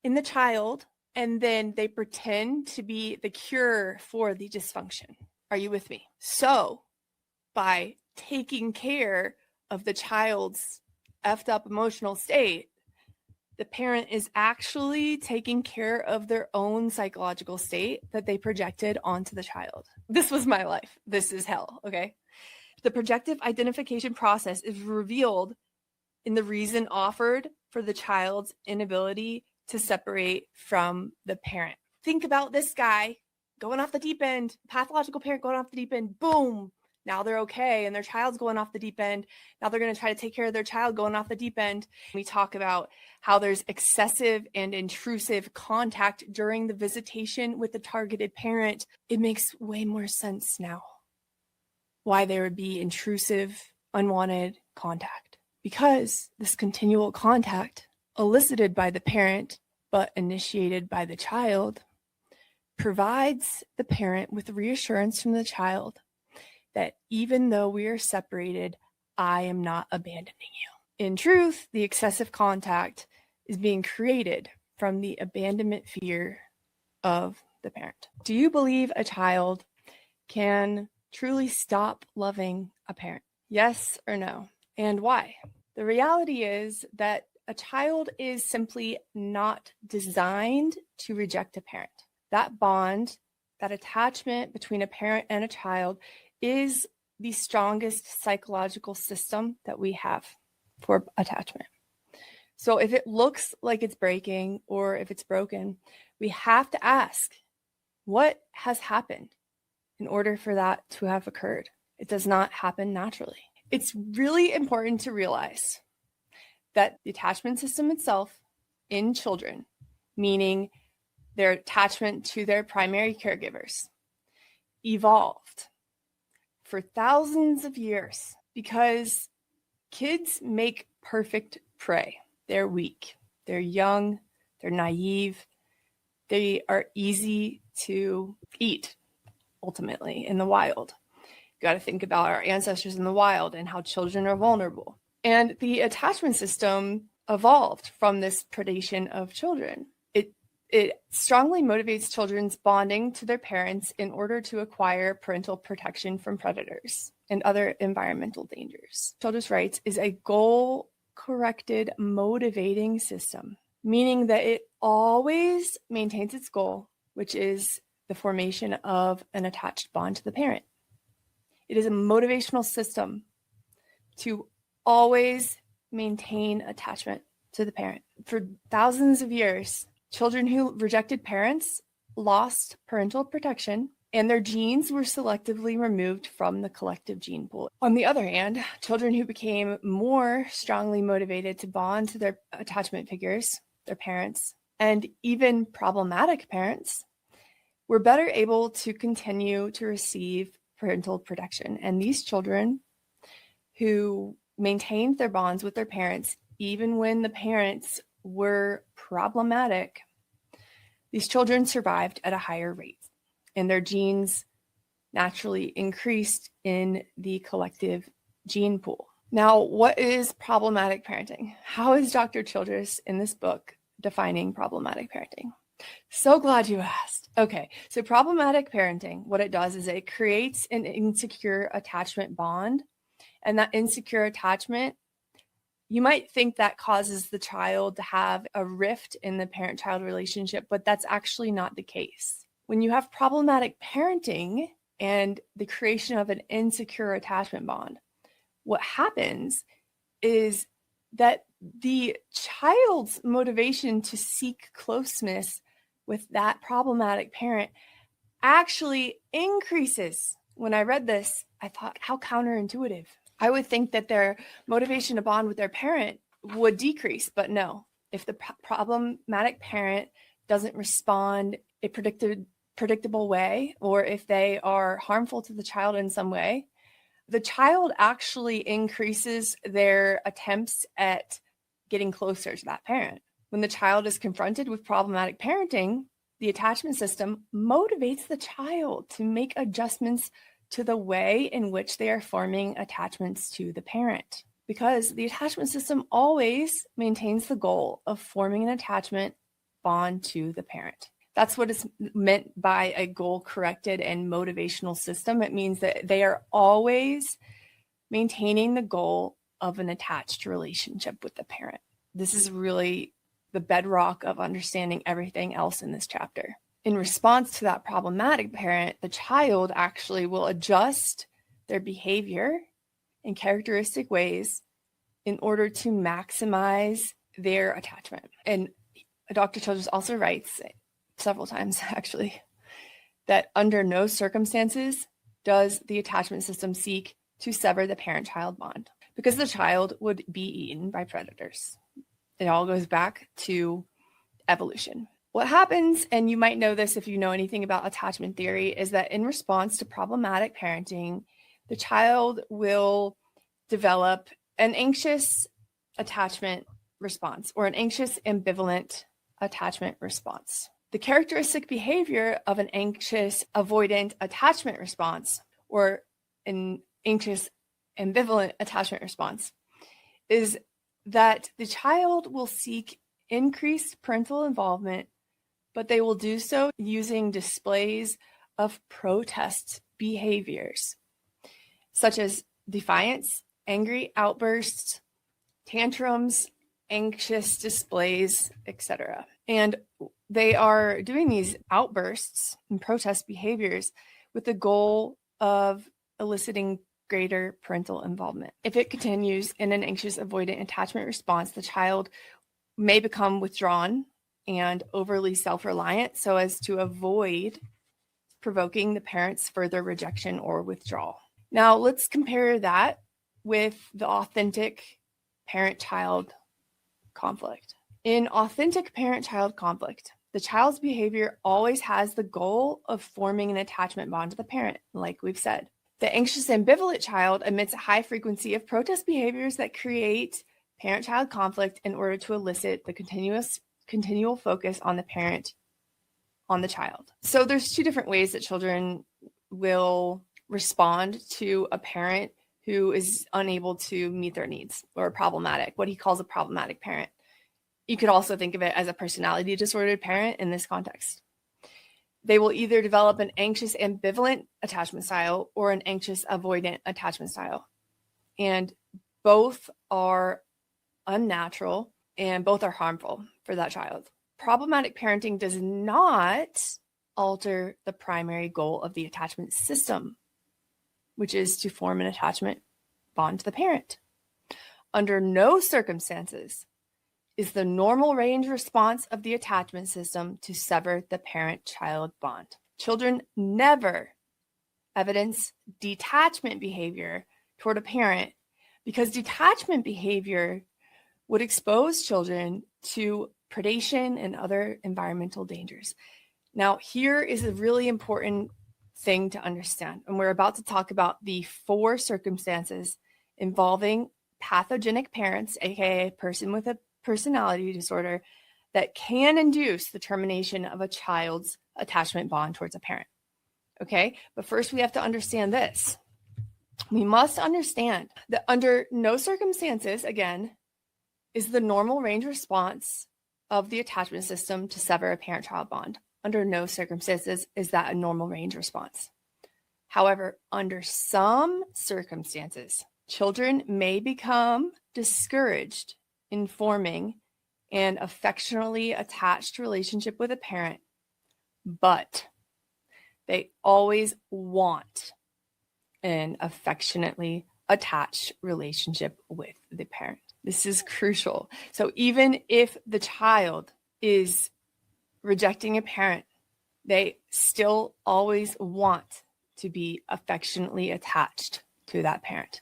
in the child, and then they pretend to be the cure for the dysfunction. Are you with me? So, by taking care of the child's effed up emotional state, the parent is actually taking care of their own psychological state that they projected onto the child. This was my life. This is hell, okay? The projective identification process is revealed in the reason offered for the child's inability to separate from the parent. Think about this guy going off the deep end, pathological parent going off the deep end, boom. Now they're okay, and their child's going off the deep end. Now they're going to try to take care of their child going off the deep end. We talk about how there's excessive and intrusive contact during the visitation with the targeted parent. It makes way more sense now why there would be intrusive, unwanted contact. Because this continual contact, elicited by the parent but initiated by the child, provides the parent with reassurance from the child that even though we are separated, I am not abandoning you. In truth, the excessive contact is being created from the abandonment fear of the parent. Do you believe a child can truly stop loving a parent? Yes or no? And why? The reality is that a child is simply not designed to reject a parent. That bond, that attachment between a parent and a child is the strongest psychological system that we have for attachment. So if it looks like it's breaking or if it's broken, we have to ask, what has happened in order for that to have occurred? It does not happen naturally. It's really important to realize that the attachment system itself in children, meaning their attachment to their primary caregivers, evolved for thousands of years because kids make perfect prey. They're weak, they're young, they're naive, They are easy to eat, ultimately, in the wild. You got to think about our ancestors in the wild and how children are vulnerable. And the attachment system evolved from this predation of children. It strongly motivates children's bonding to their parents in order to acquire parental protection from predators and other environmental dangers. Childress writes is a goal-corrected motivating system, meaning that it always maintains its goal, which is the formation of an attached bond to the parent. It is a motivational system to always maintain attachment to the parent. For thousands of years, children who rejected parents lost parental protection, and their genes were selectively removed from the collective gene pool. On the other hand, children who became more strongly motivated to bond to their attachment figures, their parents, and even problematic parents, were better able to continue to receive parental protection. And these children who maintained their bonds with their parents, even when the parents were problematic, these children survived at a higher rate, and their genes naturally increased in the collective gene pool. Now, what is problematic parenting? How is Dr. Childress in this book defining problematic parenting? So glad you asked. Okay, so problematic parenting, what it does is it creates an insecure attachment bond, and that insecure attachment, you might think that causes the child to have a rift in the parent-child relationship, but that's actually not the case. When you have problematic parenting and the creation of an insecure attachment bond, what happens is that the child's motivation to seek closeness with that problematic parent actually increases. When I read this, I thought, how counterintuitive. I would think that their motivation to bond with their parent would decrease, but no. If the problematic parent doesn't respond a predictable way, or if they are harmful to the child in some way, the child actually increases their attempts at getting closer to that parent. When the child is confronted with problematic parenting, the attachment system motivates the child to make adjustments to the way in which they are forming attachments to the parent, because the attachment system always maintains the goal of forming an attachment bond to the parent. That's what is meant by a goal-corrected and motivational system. It means that they are always maintaining the goal of an attached relationship with the parent. This is really the bedrock of understanding everything else in this chapter. In response to that problematic parent, the child actually will adjust their behavior in characteristic ways in order to maximize their attachment. And Dr. Childress also writes several times, actually, that under no circumstances does the attachment system seek to sever the parent-child bond, because the child would be eaten by predators. It all goes back to evolution. What happens, and you might know this if you know anything about attachment theory, is that in response to problematic parenting, the child will develop an anxious attachment response or an anxious ambivalent attachment response. The characteristic behavior of an anxious avoidant attachment response or an anxious ambivalent attachment response is that the child will seek increased parental involvement, but they will do so using displays of protest behaviors, such as defiance, angry outbursts, tantrums, anxious displays, etc. And they are doing these outbursts and protest behaviors with the goal of eliciting greater parental involvement. If it continues in an anxious avoidant attachment response, the child may become withdrawn and overly self-reliant so as to avoid provoking the parent's further rejection or withdrawal. Now, let's compare that with the authentic parent-child conflict. In authentic parent-child conflict, the child's behavior always has the goal of forming an attachment bond to the parent, like we've said. The anxious ambivalent child emits a high frequency of protest behaviors that create parent-child conflict in order to elicit the continual focus on the parent on the child. So there's two different ways that children will respond to a parent who is unable to meet their needs or problematic, what he calls a problematic parent. You could also think of it as a personality disordered parent in this context. They will either develop an anxious ambivalent attachment style or an anxious avoidant attachment style. And both are unnatural and both are harmful for that child. Problematic parenting does not alter the primary goal of the attachment system, which is to form an attachment bond to the parent. Under no circumstances is the normal range response of the attachment system to sever the parent-child bond. Children never evidence detachment behavior toward a parent because detachment behavior would expose children to predation and other environmental dangers. Now, here is a really important thing to understand, and we're about to talk about the 4 circumstances involving pathogenic parents, aka a person with a personality disorder, that can induce the termination of a child's attachment bond towards a parent. Okay, but first we have to understand this. We must understand that under no circumstances, again, is the normal range response of the attachment system to sever a parent-child bond. Under no circumstances is that a normal range response. However, under some circumstances, children may become discouraged in forming an affectionately attached relationship with a parent, but they always want an affectionately attached relationship with the parent. This is crucial. So even if the child is rejecting a parent, they still always want to be affectionately attached to that parent.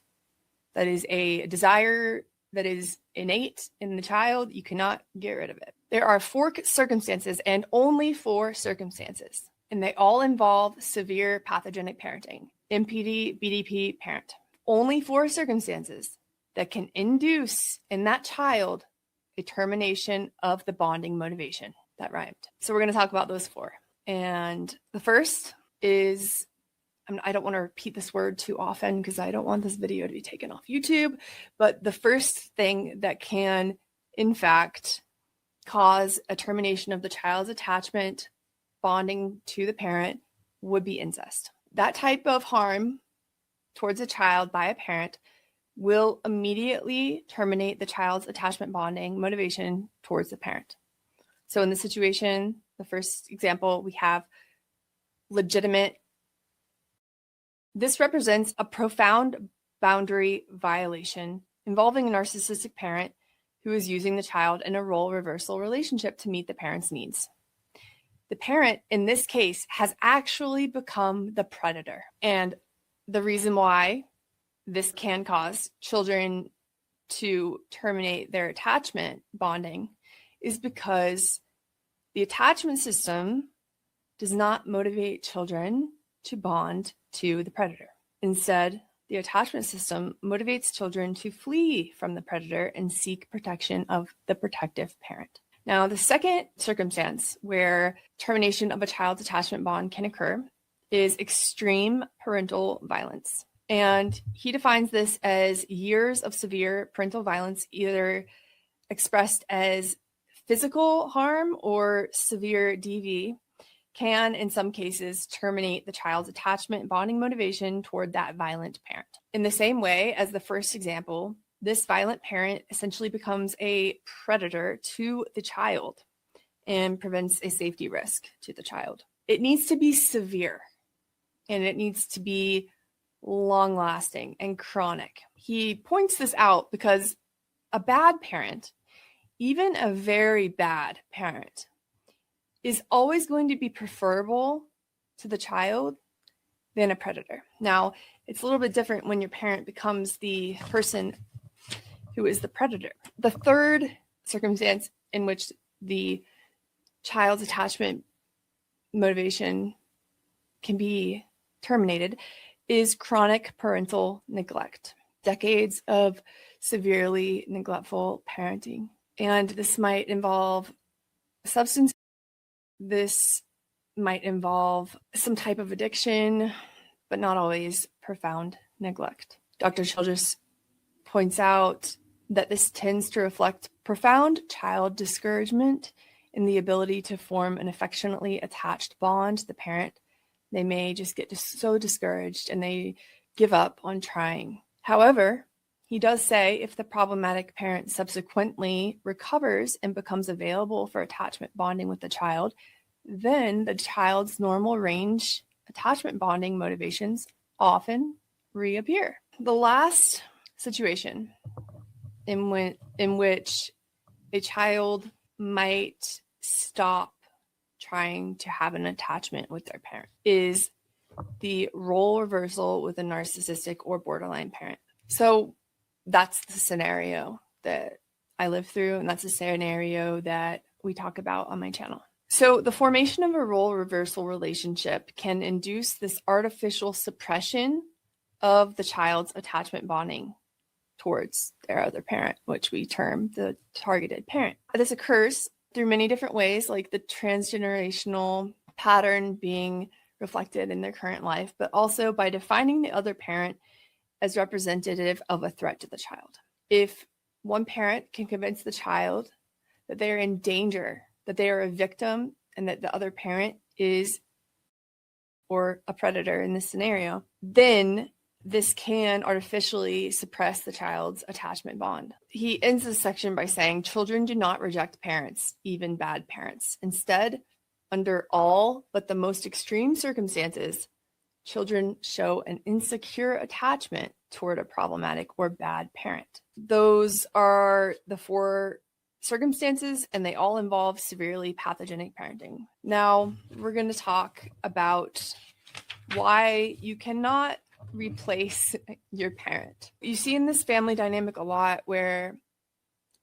That is a desire that is innate in the child. You cannot get rid of it. There are 4 circumstances and only 4 circumstances, and they all involve severe pathogenic parenting, MPD, BDP parent. Only 4 circumstances that can induce in that child a termination of the bonding motivation. That rhymed. So we're going to talk about those 4. And the first is, I don't want to repeat this word too often because I don't want this video to be taken off YouTube, but the first thing that can, in fact, cause a termination of the child's attachment bonding to the parent would be incest. That type of harm towards a child by a parent will immediately terminate the child's attachment bonding motivation towards the parent. So in this situation, the first example, we have legitimate. This represents a profound boundary violation involving a narcissistic parent who is using the child in a role reversal relationship to meet the parent's needs. The parent, in this case, has actually become the predator. And the reason why this can cause children to terminate their attachment bonding is because the attachment system does not motivate children to bond to the predator. Instead, the attachment system motivates children to flee from the predator and seek protection of the protective parent. Now, the second circumstance where termination of a child's attachment bond can occur is extreme parental violence. And he defines this as years of severe parental violence, either expressed as physical harm or severe DV, can in some cases terminate the child's attachment and bonding motivation toward that violent parent. In the same way as the first example, this violent parent essentially becomes a predator to the child and prevents a safety risk to the child. It needs to be severe and it needs to be long-lasting and chronic. He points this out because a bad parent, even a very bad parent, is always going to be preferable to the child than a predator. Now, it's a little bit different when your parent becomes the person who is the predator. The third circumstance in which the child's attachment motivation can be terminated is chronic parental neglect, decades of severely neglectful parenting. And this might involve substance. This might involve some type of addiction, but not always profound neglect. Dr. Childress points out that this tends to reflect profound child discouragement in the ability to form an affectionately attached bond to the parent. They may just get so discouraged and they give up on trying. However, he does say if the problematic parent subsequently recovers and becomes available for attachment bonding with the child, then the child's normal range attachment bonding motivations often reappear. The last situation in which a child might stop trying to have an attachment with their parent is the role reversal with a narcissistic or borderline parent. So that's the scenario that I live through, and that's a scenario that we talk about on my channel. So the formation of a role reversal relationship can induce this artificial suppression of the child's attachment bonding towards their other parent, which we term the targeted parent. This occurs through many different ways, like the transgenerational pattern being reflected in their current life, but also by defining the other parent as representative of a threat to the child. If one parent can convince the child that they are in danger, that they are a victim, and that the other parent is or a predator in this scenario, then this can artificially suppress the child's attachment bond. He ends this section by saying, children do not reject parents, even bad parents. Instead, under all but the most extreme circumstances, children show an insecure attachment toward a problematic or bad parent. Those are the 4 circumstances, and they all involve severely pathogenic parenting. Now, we're going to talk about why you cannot replace your parent. You see in this family dynamic a lot where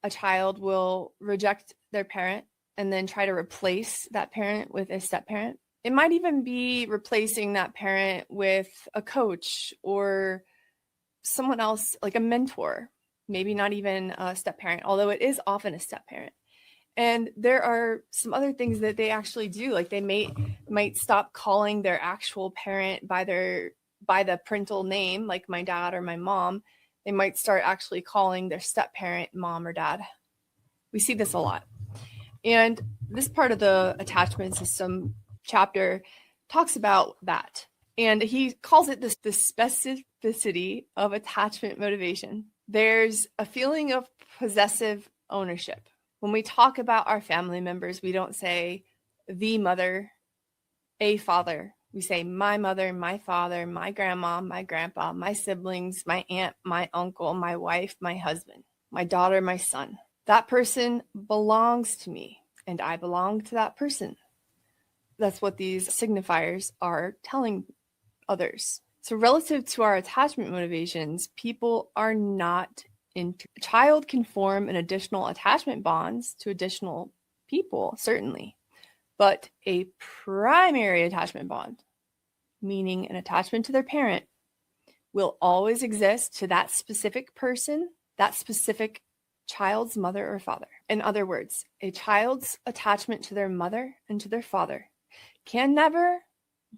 a child will reject their parent and then try to replace that parent with a step parent. It might even be replacing that parent with a coach or someone else, like a mentor, maybe not even a step parent, although it is often a step parent. And there are some other things that they actually do, like they might stop calling their actual parent by the parental name, like my dad or my mom. They might start actually calling their step parent mom or dad. We see this a lot. And this part of the attachment system chapter talks about that. And he calls it the specificity of attachment motivation. There's a feeling of possessive ownership. When we talk about our family members, we don't say the mother, a father. We say my mother, my father, my grandma, my grandpa, my siblings, my aunt, my uncle, my wife, my husband, my daughter, my son. That person belongs to me, and I belong to that person. That's what these signifiers are telling others. So relative to our attachment motivations, people are not a child can form an additional attachment bonds to additional people, certainly, but a primary attachment bond, meaning an attachment to their parent, will always exist to that specific person, that specific child's mother or father. In other words, a child's attachment to their mother and to their father can never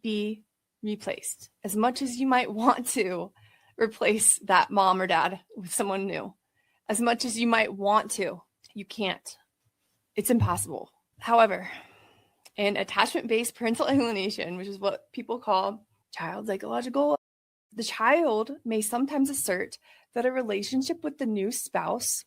be replaced. As much as you might want to replace that mom or dad with someone new, as much as you might want to, you can't. It's impossible. However, in attachment-based parental alienation, which is what people call child psychological, the child may sometimes assert that a relationship with the new spouse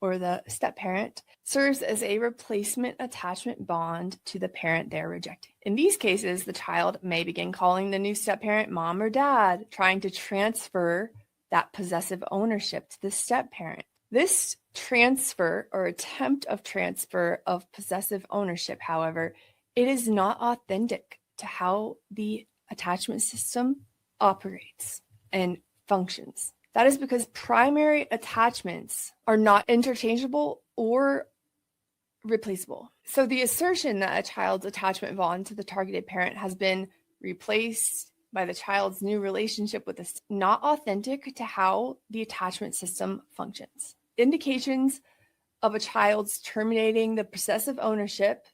or the step-parent serves as a replacement attachment bond to the parent they're rejecting. In these cases, the child may begin calling the new step-parent mom or dad, trying to transfer that possessive ownership to the step-parent. This transfer or attempt of transfer of possessive ownership, however, it is not authentic to how the attachment system operates and functions. That is because primary attachments are not interchangeable or replaceable. So the assertion that a child's attachment bond to the targeted parent has been replaced by the child's new relationship with is not authentic to how the attachment system functions. Indications of a child's terminating the possessive ownership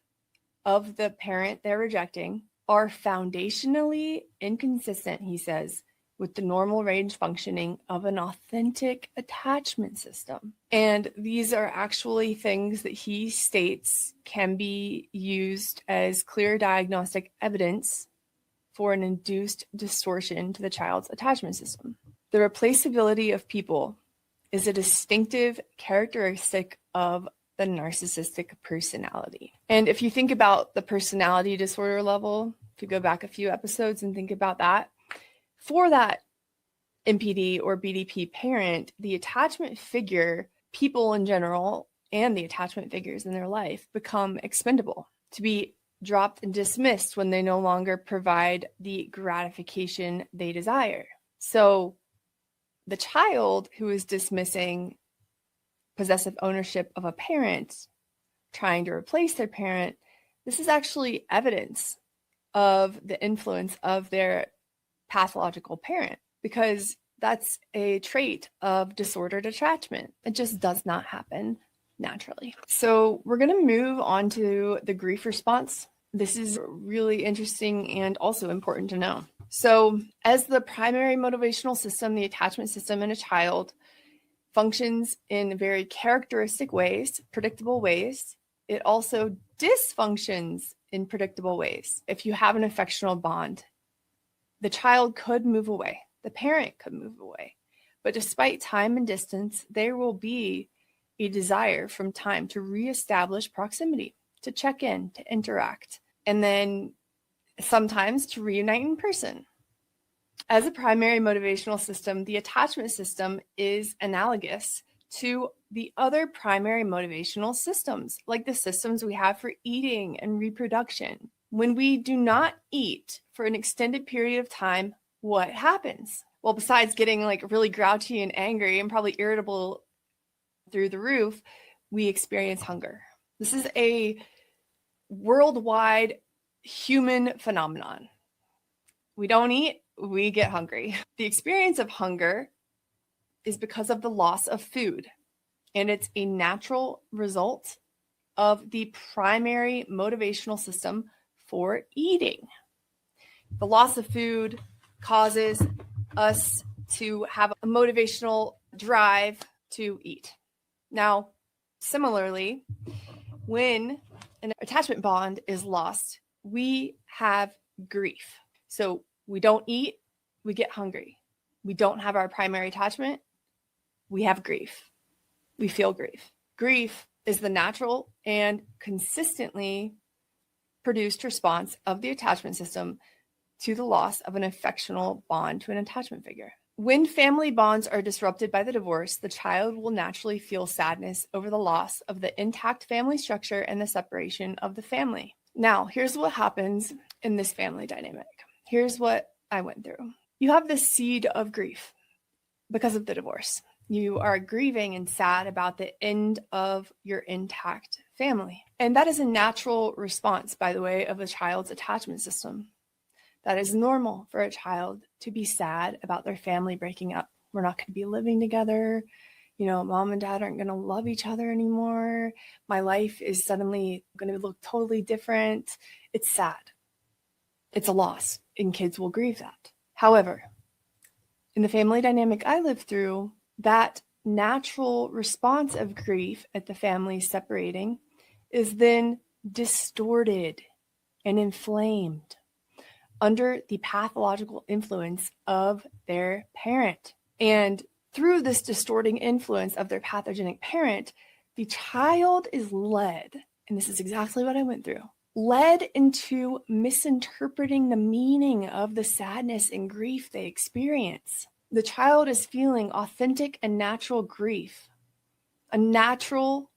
of the parent they're rejecting are foundationally inconsistent, he says, with the normal range functioning of an authentic attachment system. And these are actually things that he states can be used as clear diagnostic evidence for an induced distortion to the child's attachment system. The replaceability of people is a distinctive characteristic of the narcissistic personality. And if you think about the personality disorder level, if you go back a few episodes and think about that, for that NPD or BDP parent, the attachment figure, people in general, and the attachment figures in their life become expendable, to be dropped and dismissed when they no longer provide the gratification they desire. So the child who is dismissing possessive ownership of a parent, trying to replace their parent, this is actually evidence of the influence of their pathological parent, because that's a trait of disordered attachment. It just does not happen naturally. So we're going to move on to the grief response. This is really interesting and also important to know. So as the primary motivational system, the attachment system in a child functions in very characteristic ways, predictable ways. It also dysfunctions in predictable ways. If you have an affectional bond, the child could move away, the parent could move away. But despite time and distance, there will be a desire from time to reestablish proximity, to check in, to interact, and then sometimes to reunite in person. As a primary motivational system, the attachment system is analogous to the other primary motivational systems, like the systems we have for eating and reproduction. When we do not eat for an extended period of time, what happens? Well, besides getting like really grouchy and angry and probably irritable through the roof, we experience hunger. This is a worldwide human phenomenon. We don't eat, we get hungry. The experience of hunger is because of the loss of food, and it's a natural result of the primary motivational system for eating. The loss of food causes us to have a motivational drive to eat. Now, similarly, when an attachment bond is lost, we have grief. So we don't eat, we get hungry. We don't have our primary attachment, we have grief. We feel grief. Grief is the natural and consistently produced response of the attachment system to the loss of an affectional bond to an attachment figure. When family bonds are disrupted by the divorce, the child will naturally feel sadness over the loss of the intact family structure and the separation of the family. Now, here's what happens in this family dynamic. Here's what I went through. You have this seed of grief because of the divorce. You are grieving and sad about the end of your intact family. And that is a natural response, by the way, of a child's attachment system. That is normal for a child to be sad about their family breaking up. We're not going to be living together. You know, mom and dad aren't going to love each other anymore. My life is suddenly going to look totally different. It's sad. It's a loss, and kids will grieve that. However, in the family dynamic I lived through, that natural response of grief at the family separating is then distorted and inflamed under the pathological influence of their parent. And through this distorting influence of their pathogenic parent, the child is led, and this is exactly what I went through, led into misinterpreting the meaning of the sadness and grief they experience. The child is feeling authentic and natural grief, a natural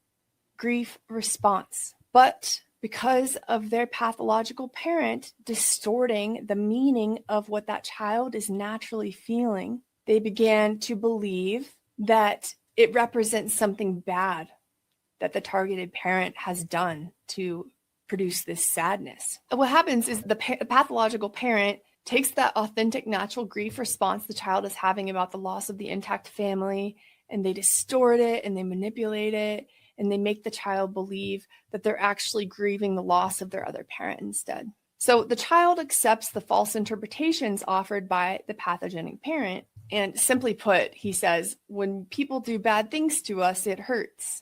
grief response. But because of their pathological parent distorting the meaning of what that child is naturally feeling, they began to believe that it represents something bad that the targeted parent has done to produce this sadness. And what happens is the pathological parent takes that authentic natural grief response the child is having about the loss of the intact family, and they distort it and they manipulate it, and they make the child believe that they're actually grieving the loss of their other parent instead. So the child accepts the false interpretations offered by the pathogenic parent. And simply put, he says, when people do bad things to us, it hurts.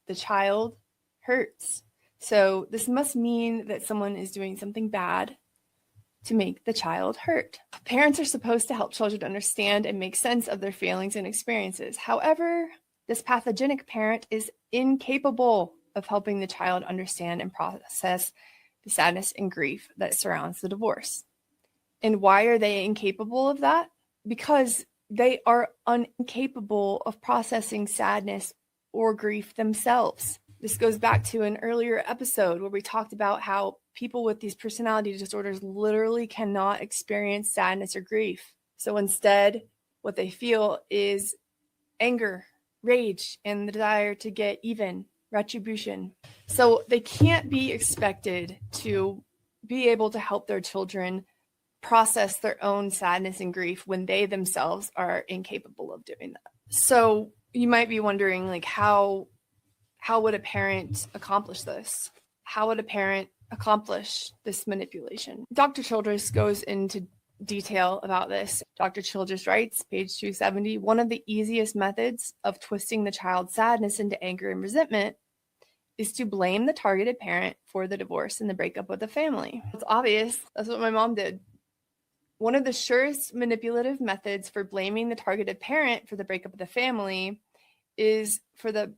The child hurts. So this must mean that someone is doing something bad to make the child hurt. Parents are supposed to help children understand and make sense of their feelings and experiences. However, this pathogenic parent is incapable of helping the child understand and process the sadness and grief that surrounds the divorce. And why are they incapable of that? Because they are incapable of processing sadness or grief themselves. This goes back to an earlier episode where we talked about how people with these personality disorders literally cannot experience sadness or grief. So instead, what they feel is anger, rage, and the desire to get even, retribution. So they can't be expected to be able to help their children process their own sadness and grief when they themselves are incapable of doing that. So you might be wondering, like, how would a parent accomplish this? How would a parent accomplish this manipulation? Dr. Childress goes into detail about this. Dr. Childress writes, page 270, one of the easiest methods of twisting the child's sadness into anger and resentment is to blame the targeted parent for the divorce and the breakup of the family. It's obvious. That's what my mom did. One of the surest manipulative methods for blaming the targeted parent for the breakup of the family is for the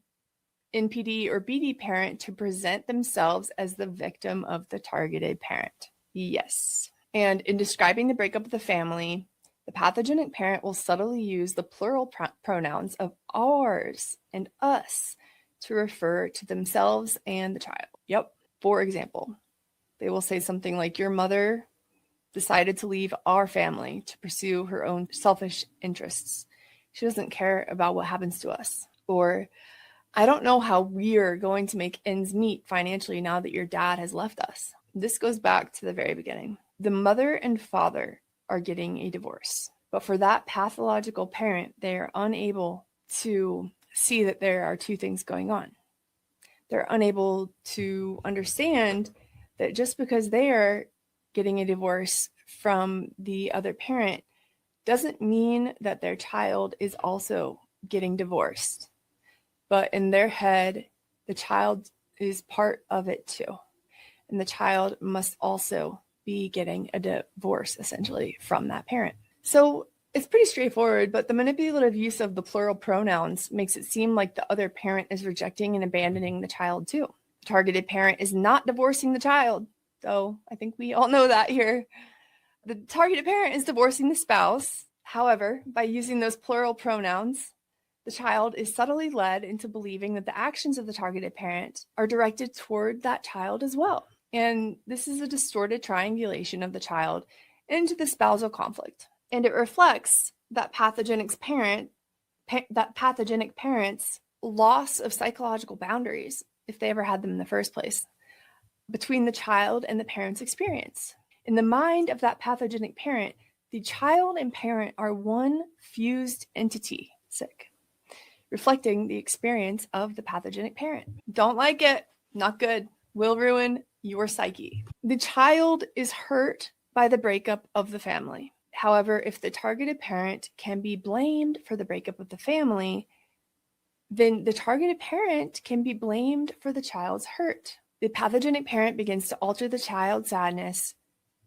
NPD or BD parent to present themselves as the victim of the targeted parent. Yes. And in describing the breakup of the family, the pathogenic parent will subtly use the plural pronouns of ours and us to refer to themselves and the child. Yep. For example, they will say something like, your mother decided to leave our family to pursue her own selfish interests. She doesn't care about what happens to us. Or, I don't know how we're going to make ends meet financially now that your dad has left us. This goes back to the very beginning. The mother and father are getting a divorce, but for that pathological parent, they are unable to see that there are two things going on. They're unable to understand that just because they are getting a divorce from the other parent doesn't mean that their child is also getting divorced. But in their head, the child is part of it too. And the child must also be getting a divorce, essentially, from that parent. So it's pretty straightforward, but the manipulative use of the plural pronouns makes it seem like the other parent is rejecting and abandoning the child too. The targeted parent is not divorcing the child, though I think we all know that here. The targeted parent is divorcing the spouse. However, by using those plural pronouns, the child is subtly led into believing that the actions of the targeted parent are directed toward that child as well. And this is a distorted triangulation of the child into the spousal conflict. And it reflects that pathogenic parent's loss of psychological boundaries, if they ever had them in the first place, between the child and the parent's experience. In the mind of that pathogenic parent, the child and parent are one fused entity, reflecting the experience of the pathogenic parent. Don't like it, not good, will ruin your psyche. The child is hurt by the breakup of the family. However, if the targeted parent can be blamed for the breakup of the family, then the targeted parent can be blamed for the child's hurt. The pathogenic parent begins to alter the child's sadness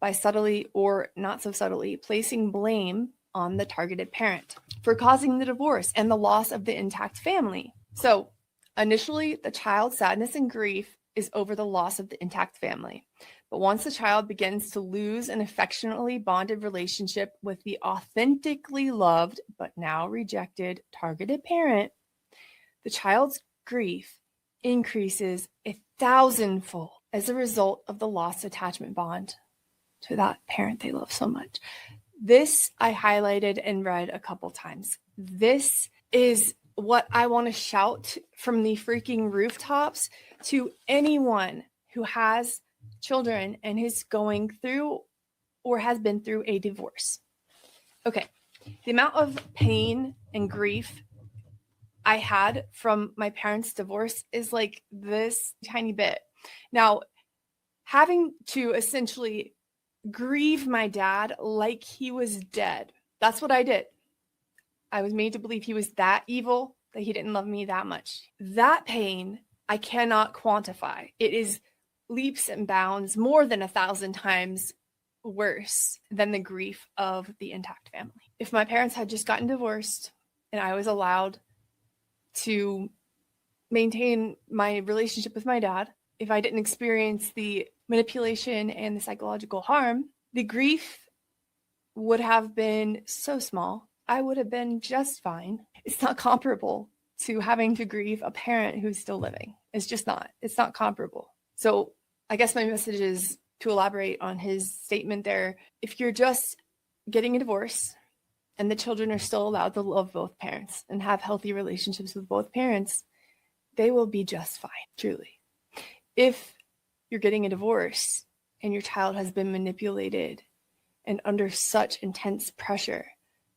by subtly or not so subtly placing blame on the targeted parent for causing the divorce and the loss of the intact family. So initially, the child's sadness and grief is over the loss of the intact family. But once the child begins to lose an affectionately bonded relationship with the authentically loved but now rejected targeted parent, the child's grief increases 1,000-fold as a result of the lost attachment bond to that parent they love so much. This I highlighted and read a couple times. This is what I want to shout from the freaking rooftops to anyone who has children and is going through or has been through a divorce. Okay, the amount of pain and grief I had from my parents' divorce is like this tiny bit. Now, having to essentially grieve my dad like he was dead, that's what I did. I was made to believe he was that evil, that he didn't love me that much. That pain I cannot quantify. It is leaps and bounds, more than 1,000 times worse than the grief of the intact family. If my parents had just gotten divorced and I was allowed to maintain my relationship with my dad, if I didn't experience the manipulation and the psychological harm, the grief would have been so small. I would have been just fine. It's not comparable to having to grieve a parent who's still living. It's just not. It's not comparable. So I guess my message is to elaborate on his statement there. If you're just getting a divorce and the children are still allowed to love both parents and have healthy relationships with both parents, they will be just fine, truly. If you're getting a divorce and your child has been manipulated and under such intense pressure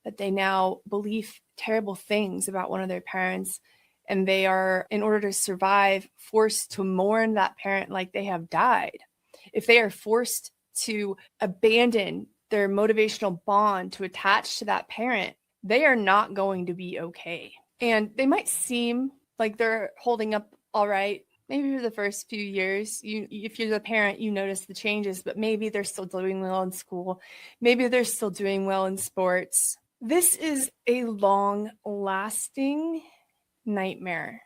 that they now believe terrible things about one of their parents, and they are, in order to survive, forced to mourn that parent like they have died. If they are forced to abandon their motivational bond to attach to that parent, they are not going to be okay. And they might seem like they're holding up all right. Maybe for the first few years, if you're the parent, you notice the changes, but maybe they're still doing well in school. Maybe they're still doing well in sports. This is a long-lasting nightmare.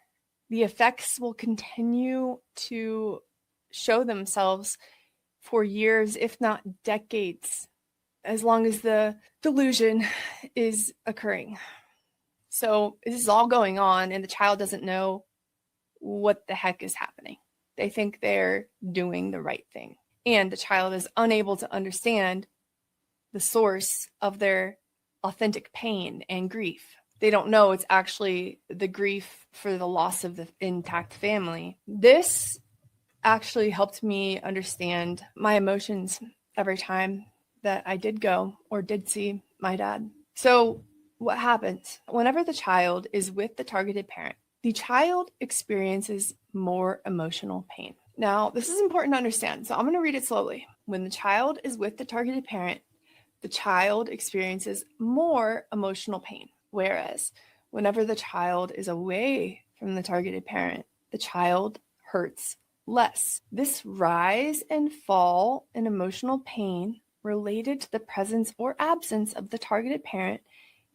The effects will continue to show themselves for years, if not decades, as long as the delusion is occurring. So this is all going on, and the child doesn't know what the heck is happening. They think they're doing the right thing. And the child is unable to understand the source of their authentic pain and grief. They don't know it's actually the grief for the loss of the intact family. This actually helped me understand my emotions every time that I did go or did see my dad. So what happens? Whenever the child is with the targeted parent, the child experiences more emotional pain. Now, this is important to understand, so I'm going to read it slowly. When the child is with the targeted parent, the child experiences more emotional pain, whereas whenever the child is away from the targeted parent, the child hurts less. This rise and fall in emotional pain related to the presence or absence of the targeted parent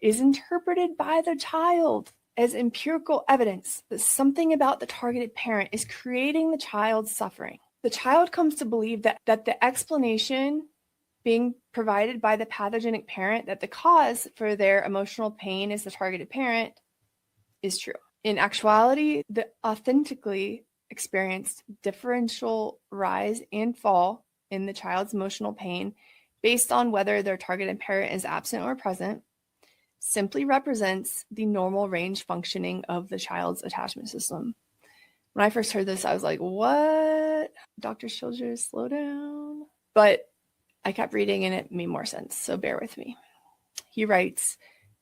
is interpreted by the child as empirical evidence that something about the targeted parent is creating the child's suffering. The child comes to believe that the explanation being provided by the pathogenic parent, that the cause for their emotional pain is the targeted parent, is true. In actuality, the authentically experienced differential rise and fall in the child's emotional pain based on whether their targeted parent is absent or present simply represents the normal range functioning of the child's attachment system. When I first heard this, I was like, what? Dr. Childress, slow down. But I kept reading and it made more sense, so bear with me. He writes,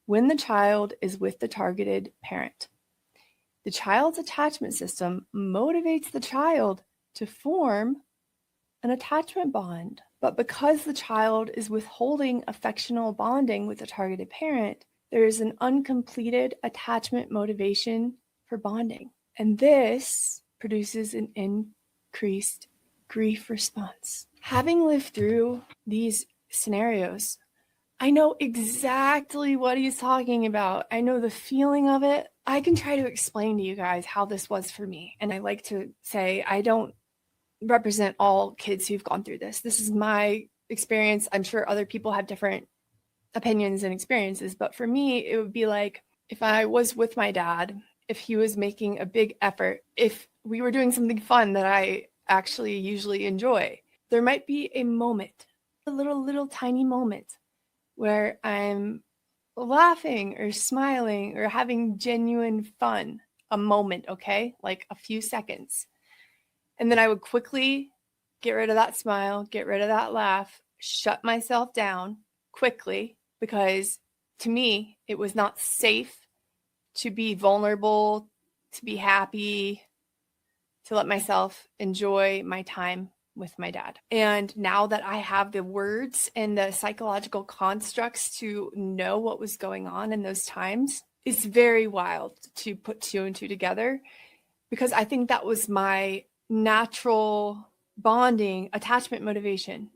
when the child is with the targeted parent, the child's attachment system motivates the child to form an attachment bond. But because the child is withholding affectional bonding with the targeted parent, there is an uncompleted attachment motivation for bonding. And this produces an increased grief response. Having lived through these scenarios, I know exactly what he's talking about. I know the feeling of it. I can try to explain to you guys how this was for me. And I like to say I don't represent all kids who've gone through this. This is my experience. I'm sure other people have different opinions and experiences, but for me, it would be like if I was with my dad, if he was making a big effort, if we were doing something fun that I actually usually enjoy, there might be a moment, a little tiny moment where I'm laughing or smiling or having genuine fun, a moment, okay? Like a few seconds. And then I would quickly get rid of that smile, get rid of that laugh, shut myself down quickly, because to me, it was not safe to be vulnerable, to be happy, to let myself enjoy my time with my dad. And now that I have the words and the psychological constructs to know what was going on in those times, it's very wild to put 2 and 2 together, because I think that was my natural bonding, attachment motivation,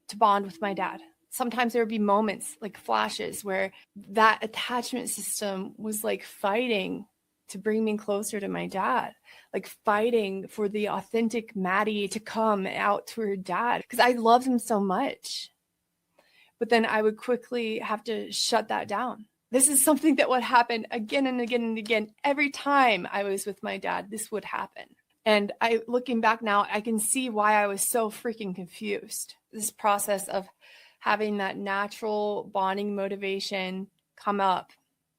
to bond with my dad. Sometimes there would be moments, like flashes, where that attachment system was like fighting to bring me closer to my dad, like fighting for the authentic Maddie to come out to her dad, because I loved him so much. But then I would quickly have to shut that down. This is something that would happen again and again and again. Every time I was with my dad, this would happen. And looking back now, I can see why I was so freaking confused. This process of having that natural bonding motivation come up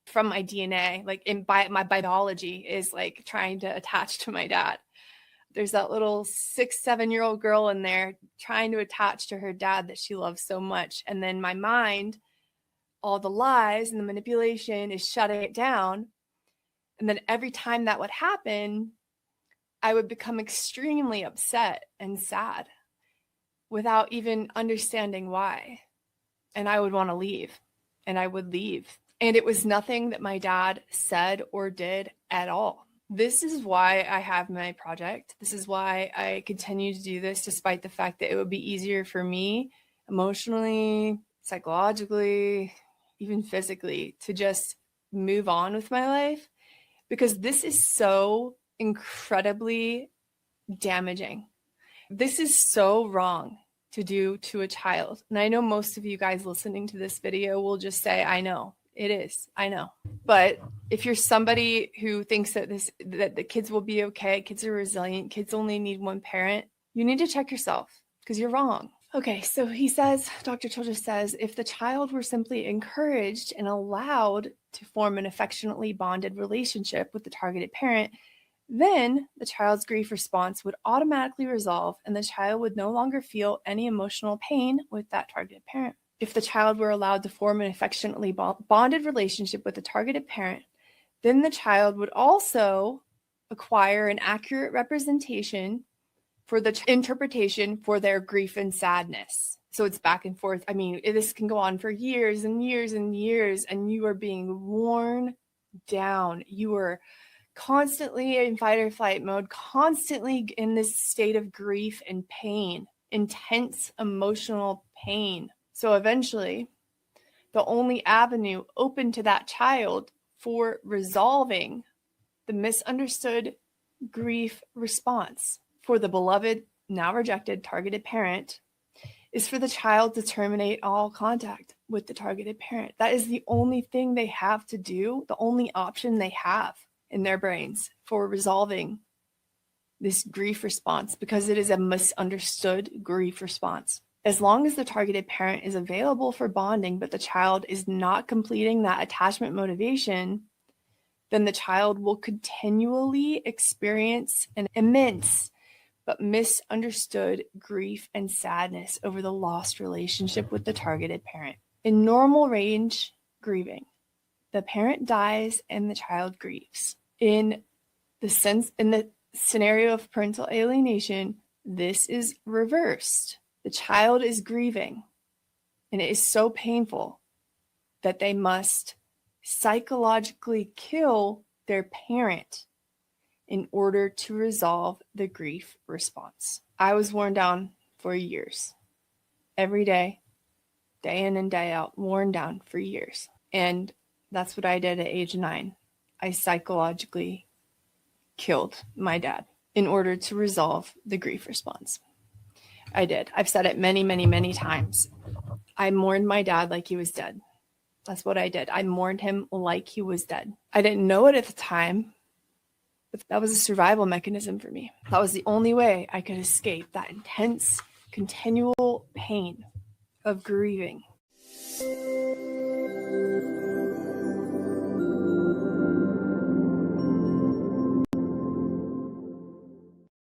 from my DNA, like my biology is like trying to attach to my dad. There's that little 6-7-year-old girl in there trying to attach to her dad that she loves so much. And then my mind, all the lies and the manipulation is shutting it down. And then every time that would happen, I would become extremely upset and sad without even understanding why. And I would want to leave, and I would leave. And it was nothing that my dad said or did at all. This is why I have my project. This is why I continue to do this, despite the fact that it would be easier for me emotionally, psychologically, even physically, to just move on with my life, because this is so incredibly damaging. This is so wrong to do to a child. And I know most of you guys listening to this video will just say, I know, it is, I know. But if you're somebody who thinks that the kids will be okay, kids are resilient, kids only need one parent, you need to check yourself, because you're wrong. Okay, so he says, Dr. Childress says, if the child were simply encouraged and allowed to form an affectionately bonded relationship with the targeted parent, then the child's grief response would automatically resolve, and the child would no longer feel any emotional pain with that targeted parent. If the child were allowed to form an affectionately bonded relationship with the targeted parent, then the child would also acquire an accurate representation for the interpretation for their grief and sadness. So it's back and forth. I mean, this can go on for years and years and years, and you are being worn down. You are constantly in fight or flight mode, constantly in this state of grief and pain, intense emotional pain. So eventually, the only avenue open to that child for resolving the misunderstood grief response for the beloved, now rejected targeted parent is for the child to terminate all contact with the targeted parent. That is the only thing they have to do, the only option they have in their brains for resolving this grief response, because it is a misunderstood grief response. As long as the targeted parent is available for bonding, but the child is not completing that attachment motivation, then the child will continually experience an immense but misunderstood grief and sadness over the lost relationship with the targeted parent. In normal range grieving, the parent dies and the child grieves. In the scenario of parental alienation, this is reversed. The child is grieving, and it is so painful that they must psychologically kill their parent in order to resolve the grief response. I was worn down for years. Every day, day in and day out, worn down for years. And that's what I did at age 9. I psychologically killed my dad in order to resolve the grief response. I did. I've said it many, many, many times. I mourned my dad like he was dead. That's what I did. I mourned him like he was dead. I didn't know it at the time, but that was a survival mechanism for me. That was the only way I could escape that intense, continual pain of grieving.